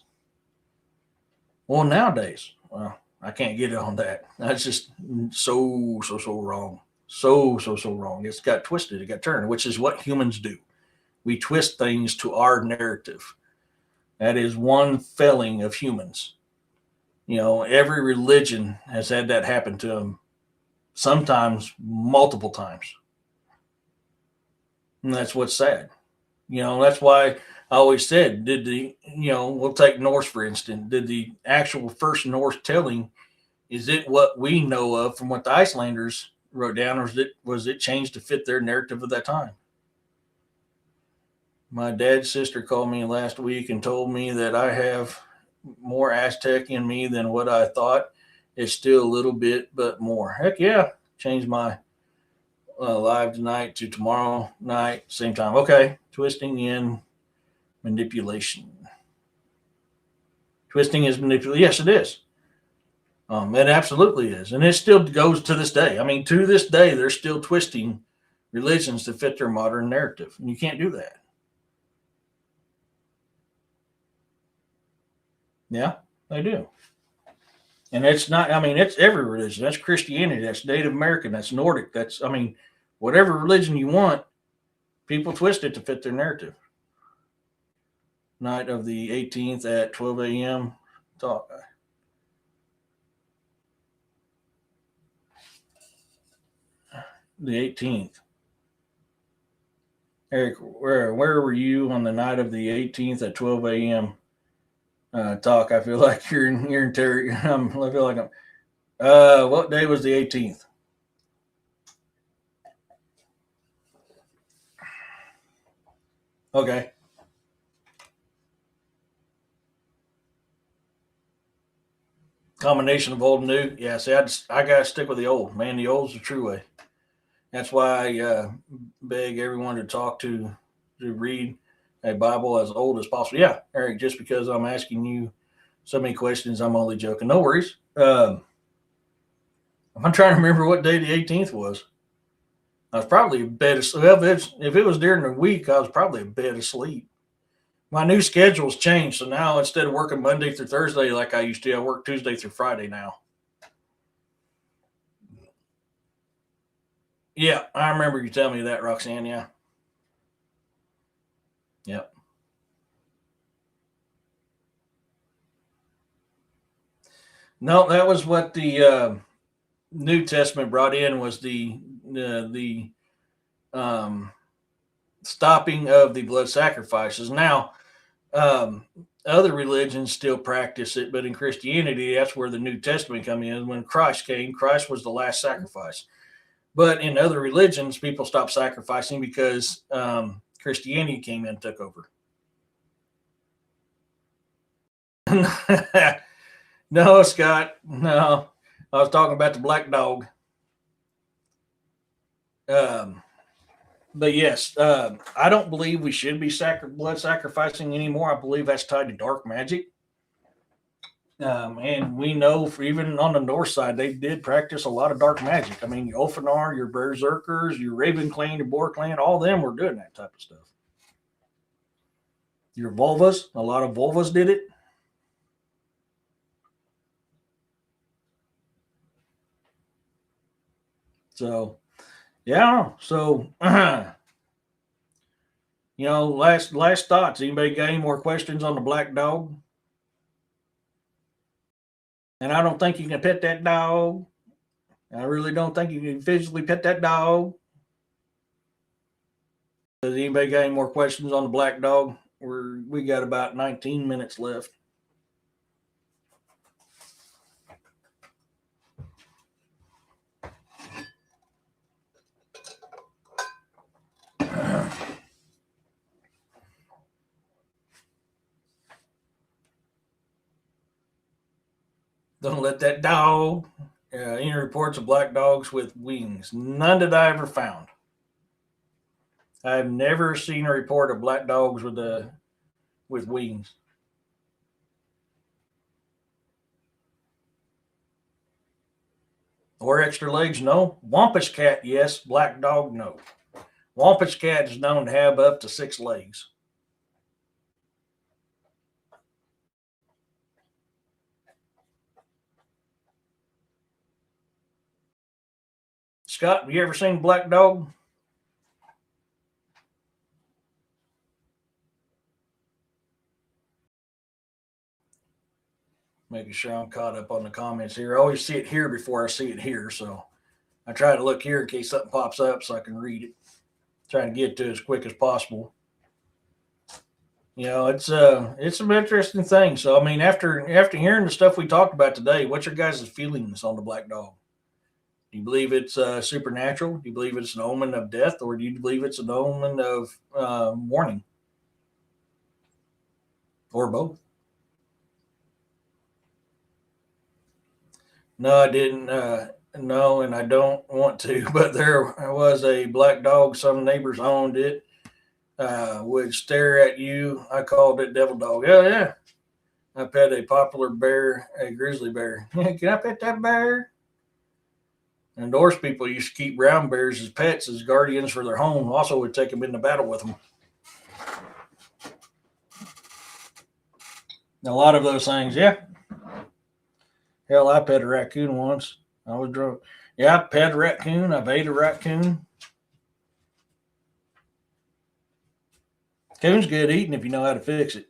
Well, nowadays, well, I can't get it on that. That's just so wrong. So wrong. It's got twisted, it got turned, which is what humans do. We twist things to our narrative. That is one failing of humans. Every religion has had that happen to them, sometimes multiple times. And that's what's sad. That's why I always said, we'll take Norse for instance. Did the actual first Norse telling, is it what we know of from what the Icelanders wrote down, or was it changed to fit their narrative of that time? My dad's sister called me last week and told me that I have more Aztec in me than what I thought. It's still a little bit, but more. Heck yeah. Changed my live tonight to tomorrow night, same time. Okay. Twisting in manipulation. Twisting is manipulation. Yes, it is. It absolutely is. And it still goes to this day. I mean, to this day, they're still twisting religions to fit their modern narrative. And you can't do that. Yeah, they do. And it's not, I mean, it's every religion. That's Christianity. That's Native American. That's Nordic. Whatever religion you want, people twist it to fit their narrative. Night of the 18th at 12 a.m. Talk. The 18th. Eric, where were you on the night of the 18th at 12 a.m.? Talk. I feel like you're in Terry. I feel like I'm. What day was the 18th? Okay. Combination of old and new. Yeah. See, I gotta stick with the old man. The old's the true way. That's why I beg everyone to talk to read a Bible as old as possible. Yeah, Eric, just because I'm asking you so many questions, I'm only joking. No worries. I'm trying to remember what day the 18th was. I was probably in bed. Well, if it was during the week, I was probably in bed asleep. My new schedule's changed, so now instead of working Monday through Thursday like I used to, I work Tuesday through Friday now. Yeah, I remember you telling me that, Roxanne. Yeah. Yep. No, that was what the New Testament brought in was the um, stopping of the blood sacrifices. Now, um, other religions still practice it, but in Christianity, that's where the New Testament come in. When Christ came, Christ was the last sacrifice. But in other religions, people stopped sacrificing because Christianity came in and took over. No, Scott, no. I was talking about the black dog. Um, but yes, I don't believe we should be blood sacrificing anymore. I believe that's tied to dark magic. And we know, for even on the north side, they did practice a lot of dark magic. I mean, your Ulfanar, your Berserkers, your Raven Clan, your Boar Clan, all of them were doing that type of stuff. Your Volvas, a lot of Volvas did it. So, yeah. So, last thoughts. Anybody got any more questions on the black dog? And I don't think you can pet that dog. I really don't think you can physically pet that dog. Does anybody got any more questions on the black dog? We got about 19 minutes left. Don't let that dog. Any reports of black dogs with wings? None that I ever found. I've never seen a report of black dogs with wings. Or extra legs? No. Wampus cat? Yes. Black dog? No. Wampus cat is known to have up to 6 legs. Scott, have you ever seen black dog? Making sure I'm caught up on the comments here. I always see it here before I see it here, so I try to look here in case something pops up so I can read it. Trying to get to it as quick as possible. It's some interesting things. So I mean, after hearing the stuff we talked about today, what's your guys' feelings on the black dog? Do you believe it's supernatural? Do you believe it's an omen of death, or do you believe it's an omen of warning, or both? No, I didn't. No, and I don't want to. But there was a black dog. Some neighbors owned it. Would stare at you. I called it devil dog. Oh yeah. I pet a popular bear, a grizzly bear. Can I pet that bear? And Norse people used to keep brown bears as pets, as guardians for their home. Also, would take them into battle with them. A lot of those things, yeah. Hell, I pet a raccoon once. I was drunk. Yeah, I pet a raccoon. I've ate a raccoon. Coon's good eating if you know how to fix it.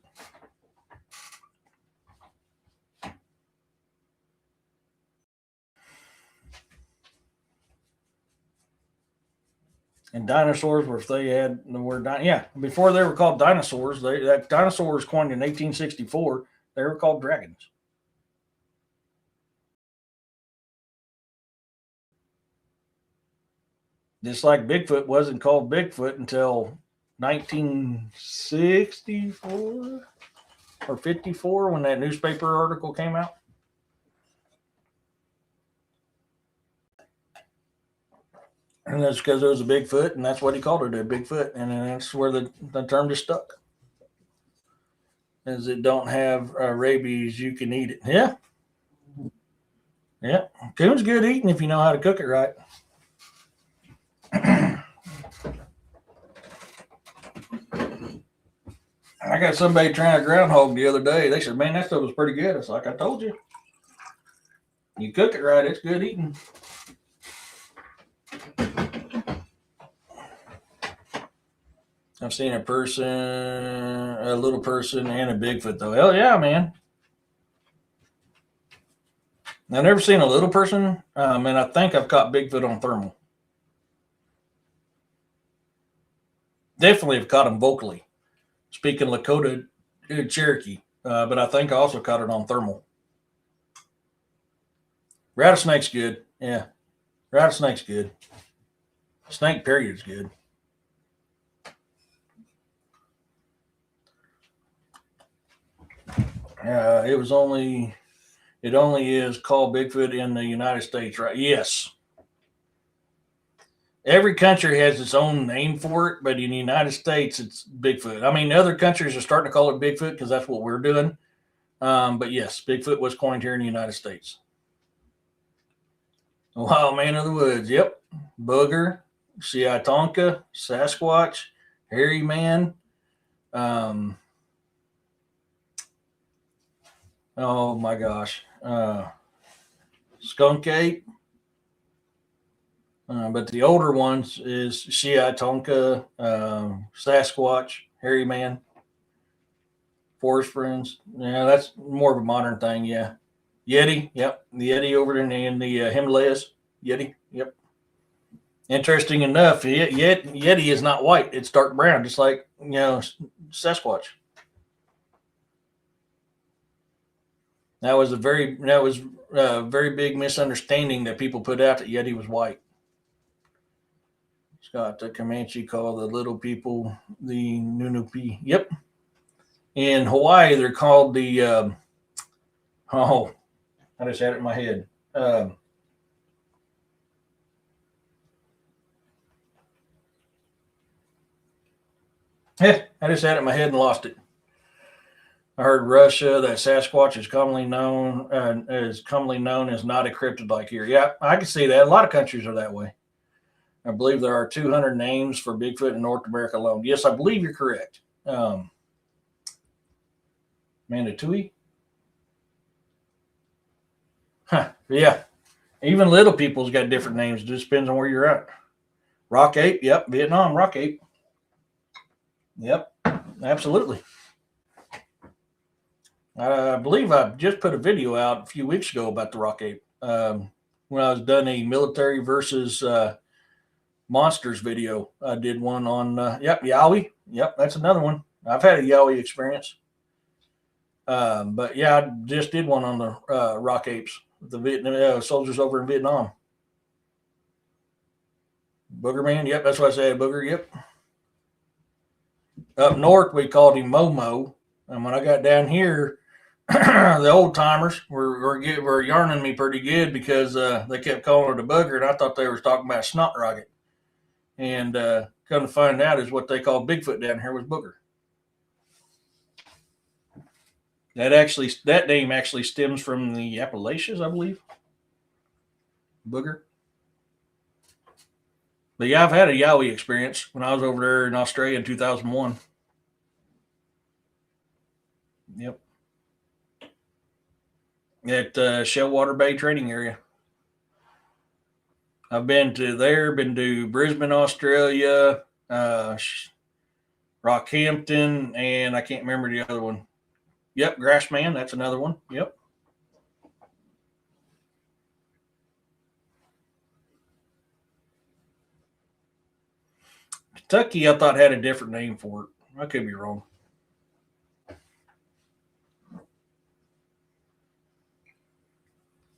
And dinosaurs were if they had the word before they were called dinosaurs. That dinosaur was coined in 1864. They were called dragons. Just like Bigfoot wasn't called Bigfoot until 1964 or 54 when that newspaper article came out. And that's because it was a Bigfoot, and that's what he called it, a Bigfoot. And then that's where the term just stuck. As it don't have rabies, you can eat it. Yeah. Yeah. Coon's good eating if you know how to cook it right. I got somebody trying a groundhog the other day. They said, man, that stuff was pretty good. It's like, I told you. You cook it right, it's good eating. I've seen a little person, and a Bigfoot, though. Hell yeah, man. I've never seen a little person, and I think I've caught Bigfoot on thermal. Definitely have caught him vocally, speaking Lakota Cherokee, but I think I also caught it on thermal. Rattlesnake's good. Yeah. Rattlesnake's good. Snake period's good. It only is called Bigfoot in the United States, right? Yes. Every country has its own name for it, but in the United States, it's Bigfoot. I mean, other countries are starting to call it Bigfoot because that's what we're doing. But yes, Bigfoot was coined here in the United States. Wild man of the woods. Yep. Booger, Siatonka, Sasquatch, hairy man. Oh my gosh. Skunk ape. But the older ones is Siatonka, Sasquatch, hairy man, forest friends. Yeah, that's more of a modern thing. Yeah. Yeti. Yep. The Yeti over in the Himalayas. Yeti. Yep. Interesting enough, Yeti is not white. It's dark brown, just like, Sasquatch. That was a very big misunderstanding that people put out that Yeti was white. Scott, the Comanche call the little people the Nunupi. Yep. In Hawaii, they're called the I just had it in my head. I just had it in my head and lost it. I heard Russia that Sasquatch is commonly known as not a cryptid here. Yeah, I can see that. A lot of countries are that way. I believe there are 200 names for Bigfoot in North America alone. Yes, I believe you're correct. Manitui? Huh, yeah. Even little people's got different names. It just depends on where you're at. Rock ape? Yep. Vietnam rock ape. Yep. Absolutely. I believe I just put a video out a few weeks ago about the rock ape. When I was done a military versus monsters video, I did one on Yowie. Yep, that's another one. I've had a Yowie experience. But yeah, I just did one on the rock apes, the Vietnam soldiers over in Vietnam. Booger man, yep, that's what I said. Booger, yep. Up north, we called him Momo, and when I got down here, the old timers were yarning me pretty good because they kept calling it a booger, and I thought they were talking about snot rocket. And come to find out is what they call Bigfoot down here was booger. That name actually stems from the Appalachians, I believe. Booger. But yeah, I've had a Yowie experience when I was over there in Australia in 2001. Yep. At Shellwater Bay training area. I've been to Brisbane, Australia, Rockhampton, and I can't remember the other one. Yep, Grassman, that's another one. Yep. Kentucky, I thought had a different name for it. I could be wrong.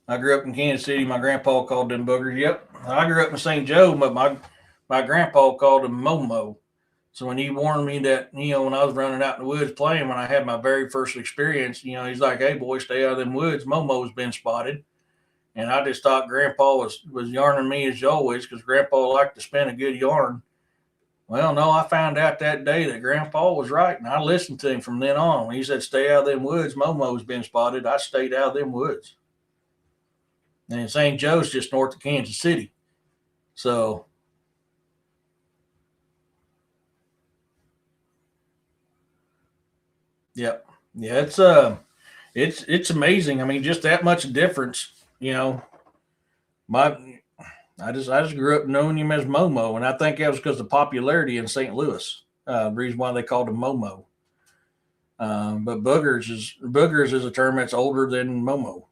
I grew up in Kansas City. My grandpa called them boogers. Yep. I grew up in St. Joe, but my grandpa called them Momo. So when he warned me that, when I was running out in the woods playing, when I had my very first experience, he's like, hey, boy, stay out of them woods. Momo's been spotted. And I just thought Grandpa was yarning me as always because Grandpa liked to spin a good yarn. Well, no, I found out that day that Grandpa was right, and I listened to him from then on. When he said, "Stay out of them woods, Momo's been spotted," I stayed out of them woods. And St. Joe's just north of Kansas City. So, yep. Yeah, it's amazing. I mean, just that much difference, you know. My I just grew up knowing him as Momo, and I think that was because of popularity in St. Louis. The reason why they called him Momo. But boogers is a term that's older than Momo.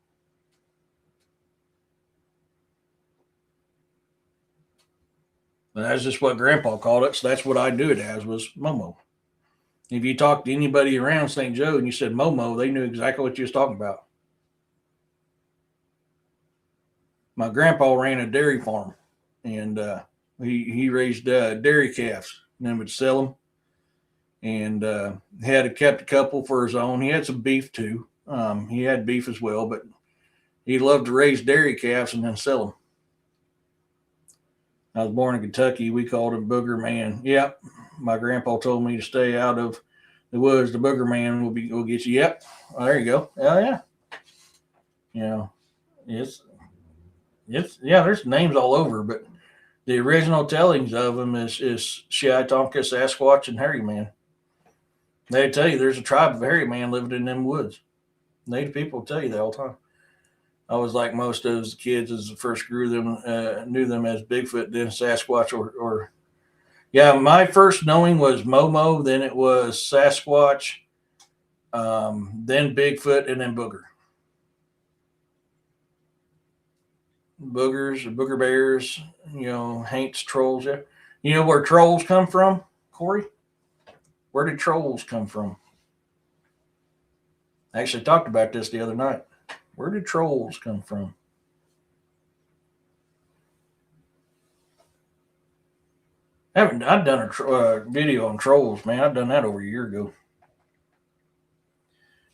And that's just what Grandpa called it, so that's what I knew it as was Momo. If you talked to anybody around St. Joe and you said Momo, they knew exactly what you was talking about. My grandpa ran a dairy farm, and he raised dairy calves, and then would sell them. And kept a couple for his own. He had some beef too. He had beef as well, but he loved to raise dairy calves and then sell them. I was born in Kentucky. We called him Booger Man. Yep, my grandpa told me to stay out of the woods. The Booger Man will get you. Yep, there you go. Oh yeah, you know, it's yeah. There's names all over, but the original tellings of them is Shiitonka, Sasquatch, and Hairy Man. They tell you there's a tribe of hairy man living in them woods. Native people tell you that all the time. I was like most of those kids as the first knew them as Bigfoot, then Sasquatch, or yeah. My first knowing was Momo, then it was Sasquatch, then Bigfoot, and then Booger. Boogers, booger bears, haints, trolls. Yeah, you know where trolls come from, Corey? Where did trolls come from? I actually talked about this the other night. Where did trolls come from? I've done a video on trolls, man. I've done that over a year ago.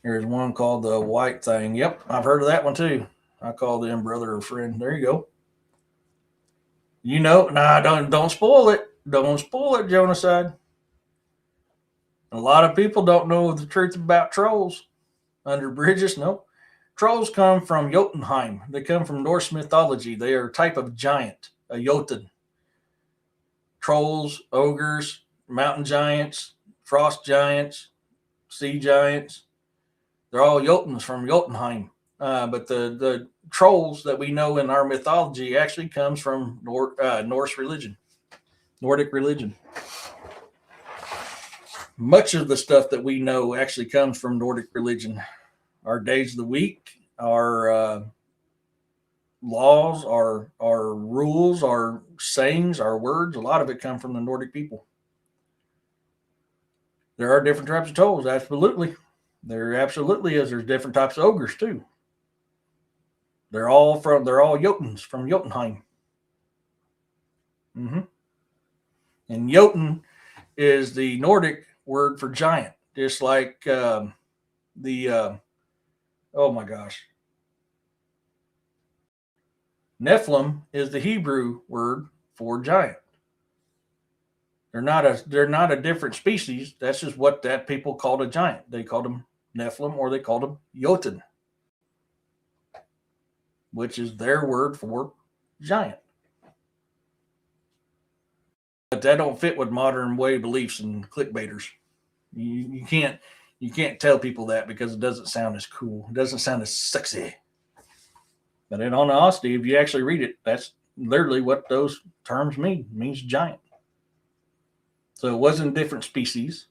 There's one called the White Thing. Yep, I've heard of that one too. I call them brother or friend. There you go. Don't spoil it. Don't spoil it, Genocide. A lot of people don't know the truth about trolls. Under bridges, nope. Trolls come from Jotunheim. They come from Norse mythology. They are a type of giant, a Jotun. Trolls, ogres, mountain giants, frost giants, sea giants. They're all Jotuns from Jotunheim. But the trolls that we know in our mythology actually comes from Norse religion, Nordic religion. Much of the stuff that we know actually comes from Nordic religion. Our days of the week, our laws, our rules, our sayings, our words, a lot of it come from the Nordic people. There are different types of trolls, absolutely. There absolutely is. There's different types of ogres too. They're all Jotuns from Jotunheim. Mm-hmm. And Jotun is the Nordic word for giant, just like oh my gosh, Nephilim is the Hebrew word for giant. They're not a different species. That's just what that people called a giant. They called them Nephilim, or they called them Jotun, which is their word for giant. But that don't fit with modern way beliefs and clickbaiters. You can't tell people that because it doesn't sound as cool. It doesn't sound as sexy. But in all honesty, if you actually read it, that's literally what those terms mean. It means giant. So it wasn't a different species.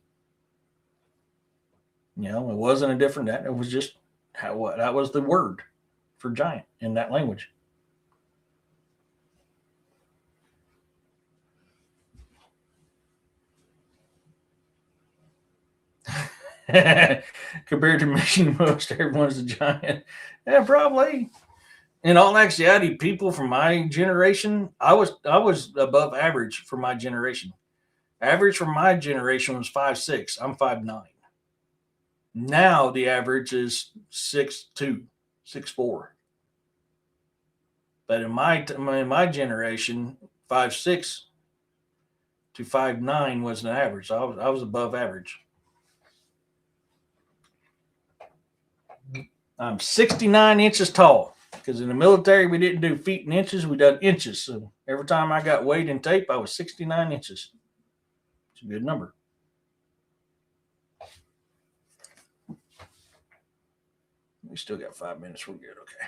It wasn't a different that. It was just that was the word for giant in that language. Compared to me, most everyone's a giant. Yeah, probably. In all actuality, people from my generation, I was above average for my generation. Average for my generation was 5'6". I'm 5'9". Now the average is 6'2", 6'4". But in my generation, 5'6" to 5'9" was an average. So I was above average. I'm 69 inches tall because in the military we didn't do feet and inches, we done inches. So every time I got weighed in tape, I was 69 inches. It's a good number. We still got 5 minutes. We're good. Okay.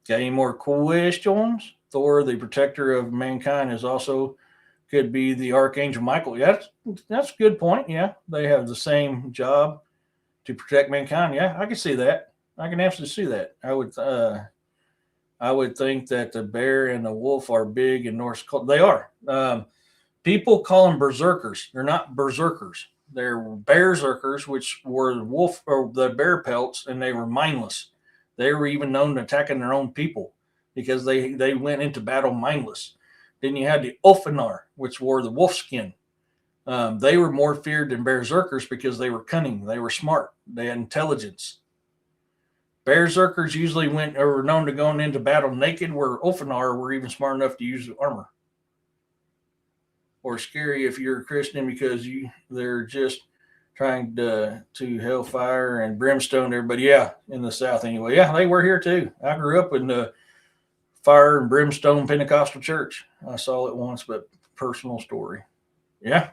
Got any more questions? Thor, the protector of mankind, is also could be the Archangel Michael. Yeah, that's a good point. Yeah, they have the same job to protect mankind. Yeah, I can see that. I can absolutely see that. I would think that the bear and the wolf are big in Norse culture. They are. People call them berserkers. They're not berserkers. They're berserkers, which were the wolf or the bear pelts, and they were mindless. They were even known to attacking their own people because they went into battle mindless. Then you had the Ulfanar, which wore the wolf skin. They were more feared than berserkers because they were cunning. They were smart. They had intelligence. Berserkers usually were known to going into battle naked, where Ulfanar were even smart enough to use armor. Or scary if you're a Christian because they're just trying to hellfire and brimstone everybody. Yeah, in the South anyway. Yeah, they were here too. I grew up in the fire and brimstone Pentecostal church. I saw it once, but personal story. Yeah.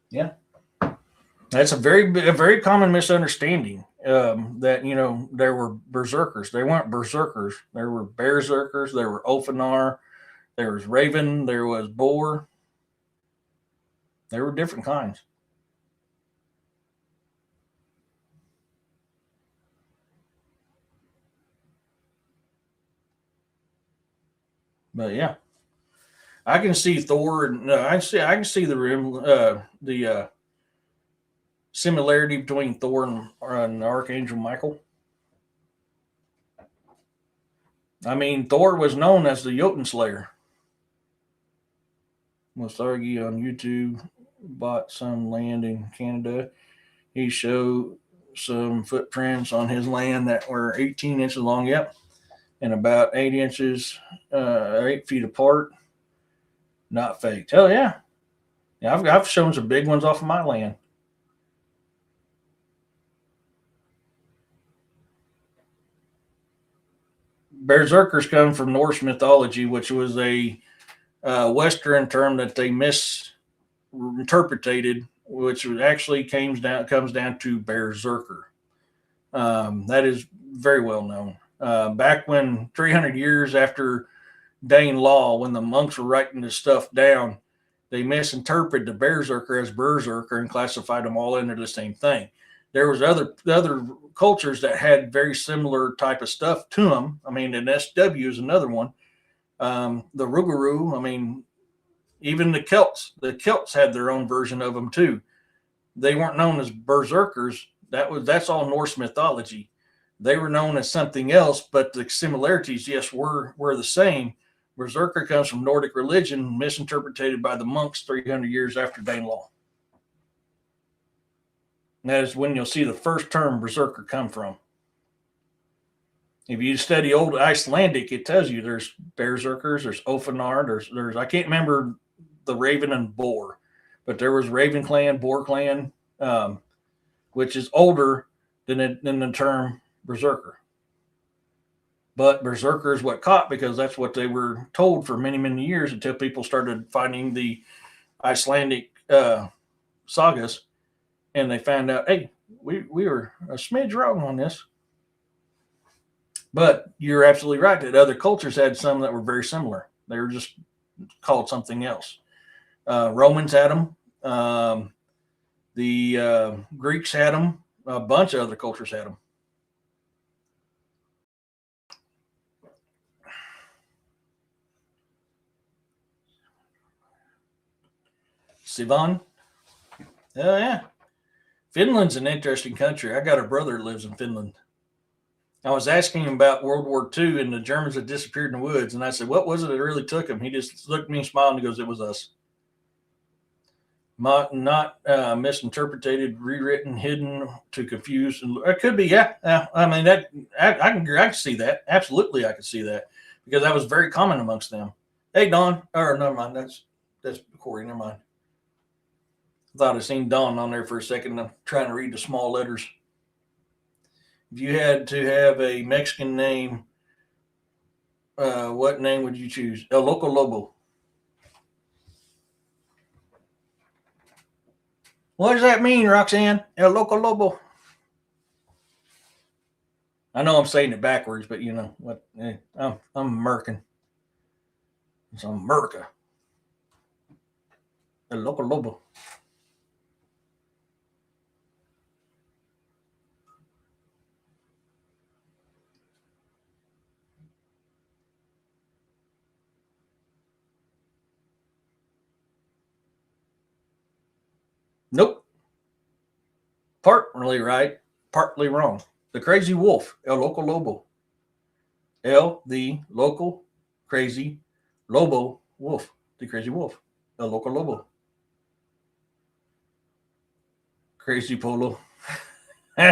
Yeah. That's a very common misunderstanding that, there were berserkers. They weren't berserkers. There were berserkers. There were Ulfanar. There was Raven. There was Boar. There were different kinds. But yeah, I can see Thor, and I can see the similarity between Thor and Archangel Michael. I mean, Thor was known as the Jotun Slayer. Musargi on YouTube bought some land in Canada. He showed some footprints on his land that were 18 inches long. Yep. And about 8 inches, 8 feet apart. Not faked. Hell yeah. Yeah, I've shown some big ones off of my land. Berserkers come from Norse mythology, which was a Western term that they misinterpreted, which actually comes down to berserker. That is very well known. Back when 300 years after Dane Law, when the monks were writing this stuff down, they misinterpreted the berserker as berserker and classified them all under the same thing. There was other cultures that had very similar type of stuff to them. I mean, an SW is another one. The Rougarou, I mean, even the Celts had their own version of them too. They weren't known as berserkers. That's all Norse mythology. They were known as something else, but the similarities, yes, were the same. Berserker comes from Nordic religion, misinterpreted by the monks 300 years after Dane Law. And that is when you'll see the first term berserker come from. If you study old Icelandic, it tells you there's berserkers, there's Ulfanar, there's I can't remember the Raven and Boar, but there was Raven clan, Boar clan, which is older than the term berserker. But berserker is what caught because that's what they were told for many, many years until people started finding the Icelandic sagas, and they found out, hey, we were a smidge wrong on this. But you're absolutely right that other cultures had some that were very similar. They were just called something else. Romans had them. The Greeks had them. A bunch of other cultures had them. Sivan? Oh, yeah. Finland's an interesting country. I got a brother that lives in Finland. I was asking him about World War II and the Germans had disappeared in the woods. And I said, what was it that really took them? He just looked at me and smiled and he goes, it was us. not misinterpreted, rewritten, hidden to confuse. It could be, yeah. I mean, that I can see that. Absolutely, I can see that because that was very common amongst them. Hey, Don, or never mind. That's Corey. Never mind. I thought I seen Don on there for a second. I'm trying to read the small letters. If you had to have a Mexican name, what name would you choose? El Loco Lobo. What does that mean, Roxanne? El Loco Lobo. I know I'm saying it backwards, but you know what? I'm American. It's America. El Loco Lobo. Nope. Partly right, partly wrong. The Crazy Wolf, El Loco Lobo. El, the local, crazy, Lobo, wolf. The Crazy Wolf, El Loco Lobo. Crazy Polo. El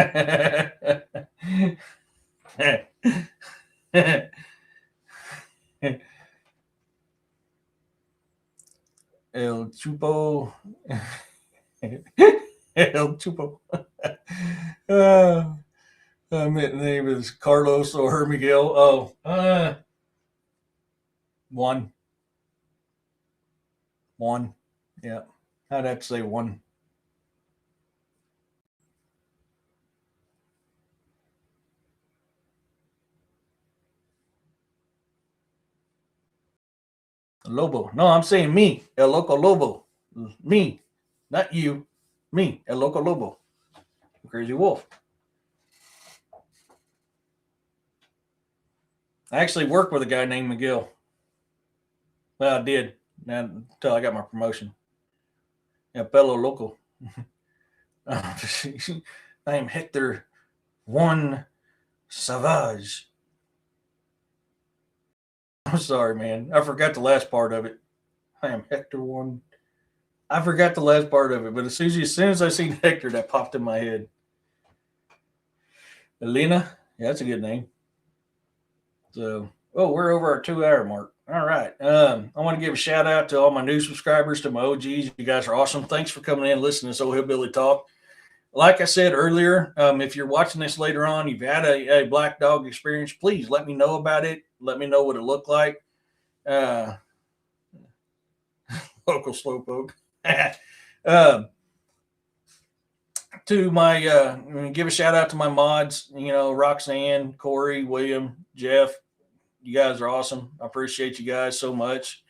Chupo. El Chupo. Name is Carlos or Miguel. Oh, one. Yeah, I'd have to say one. Lobo. No, I'm saying me. El Loco Lobo. Me, not you. Me. El Loco Lobo. Crazy Wolf. I actually worked with a guy named Miguel. Well, I did until I got my promotion. Yeah, Pelo Loco. I am Hector One Savage. I'm sorry, man. I forgot the last part of it. I am Hector One. I forgot the last part of it, but as soon as I seen Hector, that popped in my head. Elena, yeah, that's a good name. So, we're over our 2-hour mark. All right. I want to give a shout out to all my new subscribers, to my OGs. You guys are awesome. Thanks for coming in, listening to this old hillbilly talk. Like I said earlier, if you're watching this later on, you've had a black dog experience, please let me know about it. Let me know what it looked like. Local slowpoke. To my give a shout out to my mods, Roxanne, Corey, William, Jeff. You guys are awesome. I appreciate you guys so much.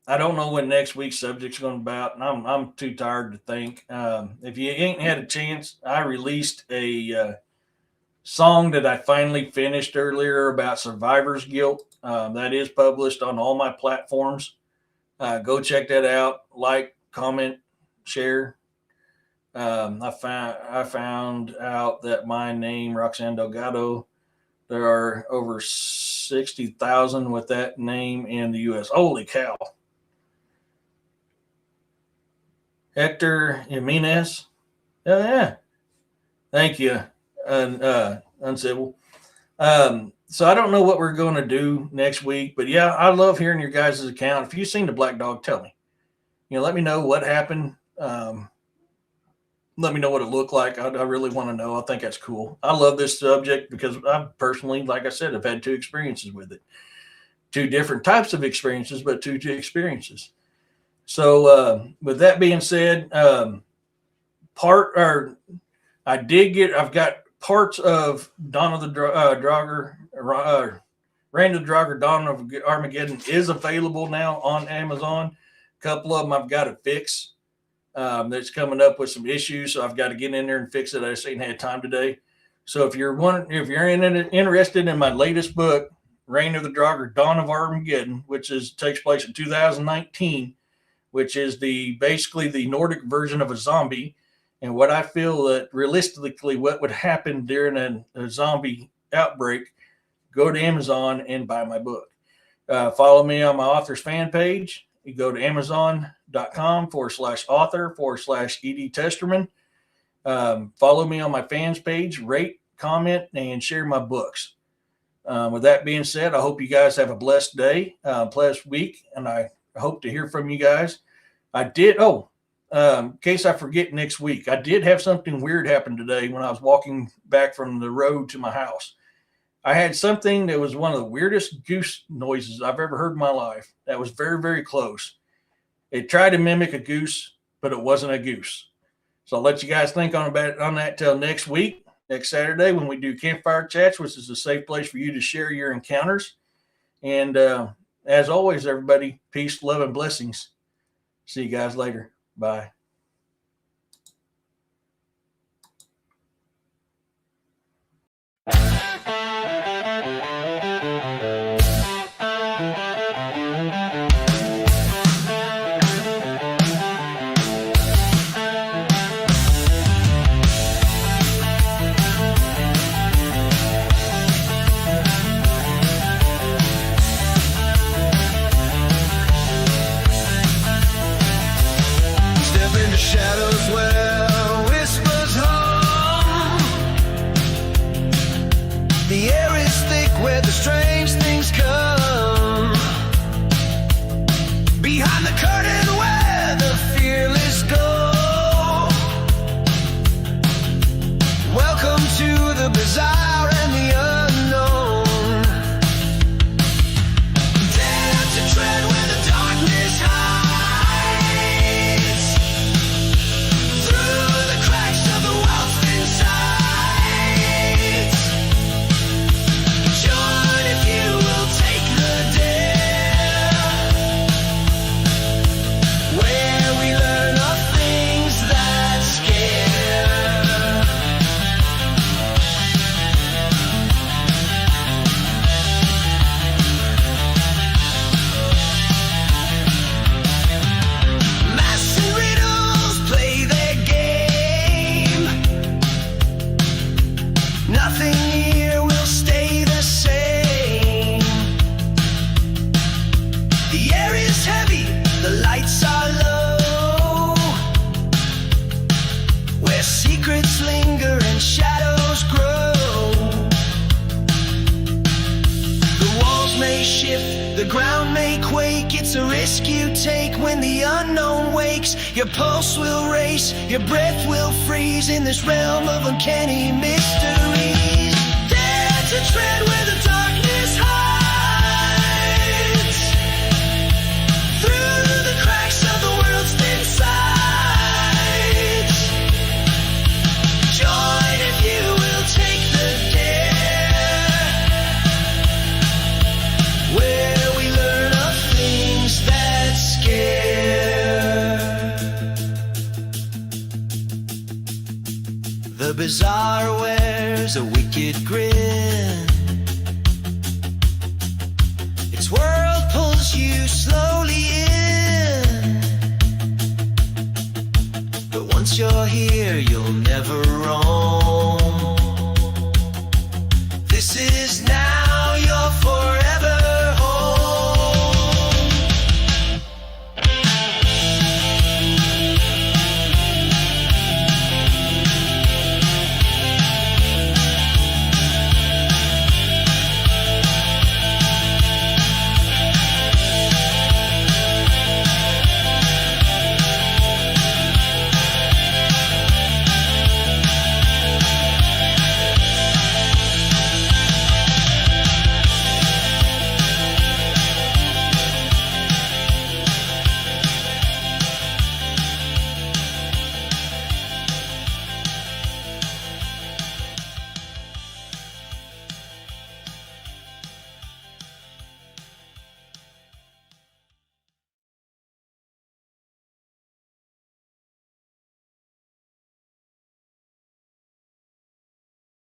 I don't know when next week's subject's going to be about, and I'm too tired to think. If you ain't had a chance, I released a song that I finally finished earlier about survivor's guilt. That is published on all my platforms. Go check that out. Like, comment, share. I found out that my name, Roxanne Delgado, there are over 60,000 with that name in the U.S. Holy cow. Hector Jimenez. Oh, yeah. Thank you, Uncivil. So I don't know what we're going to do next week, but yeah, I love hearing your guys' account. If you've seen the black dog, tell me. Let me know what happened. Let me know what it looked like. I really want to know. I think that's cool. I love this subject because I personally, like I said, have had 2 experiences with it. 2 different types of experiences, but two experiences. So with that being said, I've got parts of Dawn of the Draugr, Reign of the Draugr, Dawn of Armageddon is available now on Amazon. A couple of them I've got to fix. That's coming up with some issues, so I've got to get in there and fix it. I just ain't had time today. So if you're interested in my latest book, Reign of the Draugr, Dawn of Armageddon, which takes place in 2019, which is basically the Nordic version of a zombie, and what I feel that realistically what would happen during a zombie outbreak, go to Amazon and buy my book. Follow me on my author's fan page. You go to amazon.com/author/Ed Testerman. Follow me on my fans page, rate, comment, and share my books. With that being said, I hope you guys have a blessed day, blessed week, and I hope to hear from you guys. In case I forget next week, I did have something weird happen today when I was walking back from the road to my house. I had something that was one of the weirdest goose noises I've ever heard in my life. That was very, very close. It tried to mimic a goose, but it wasn't a goose. So I'll let you guys think on that till next week, next Saturday, when we do Campfire Chats, which is a safe place for you to share your encounters. And as always, everybody, peace, love, and blessings. See you guys later. Bye. Shadows where whispers hum. The air is thick where the strange things come. Behind the curtain where the fearless go. Welcome to the bizarre and the unknown. Dare to tread where the darkness hides. Secrets linger and shadows grow. The walls may shift, the ground may quake. It's a risk you take when the unknown wakes. Your pulse will race, your breath will freeze in this realm of uncanny mysteries. Dare to tread where the darkness hides. Through the cracks of the world's thin sides. Join if you will take the dare, where we learn of things that scare. The bizarre wears a wicked grin. Its world pulls you slowly in. But once you're here, you'll never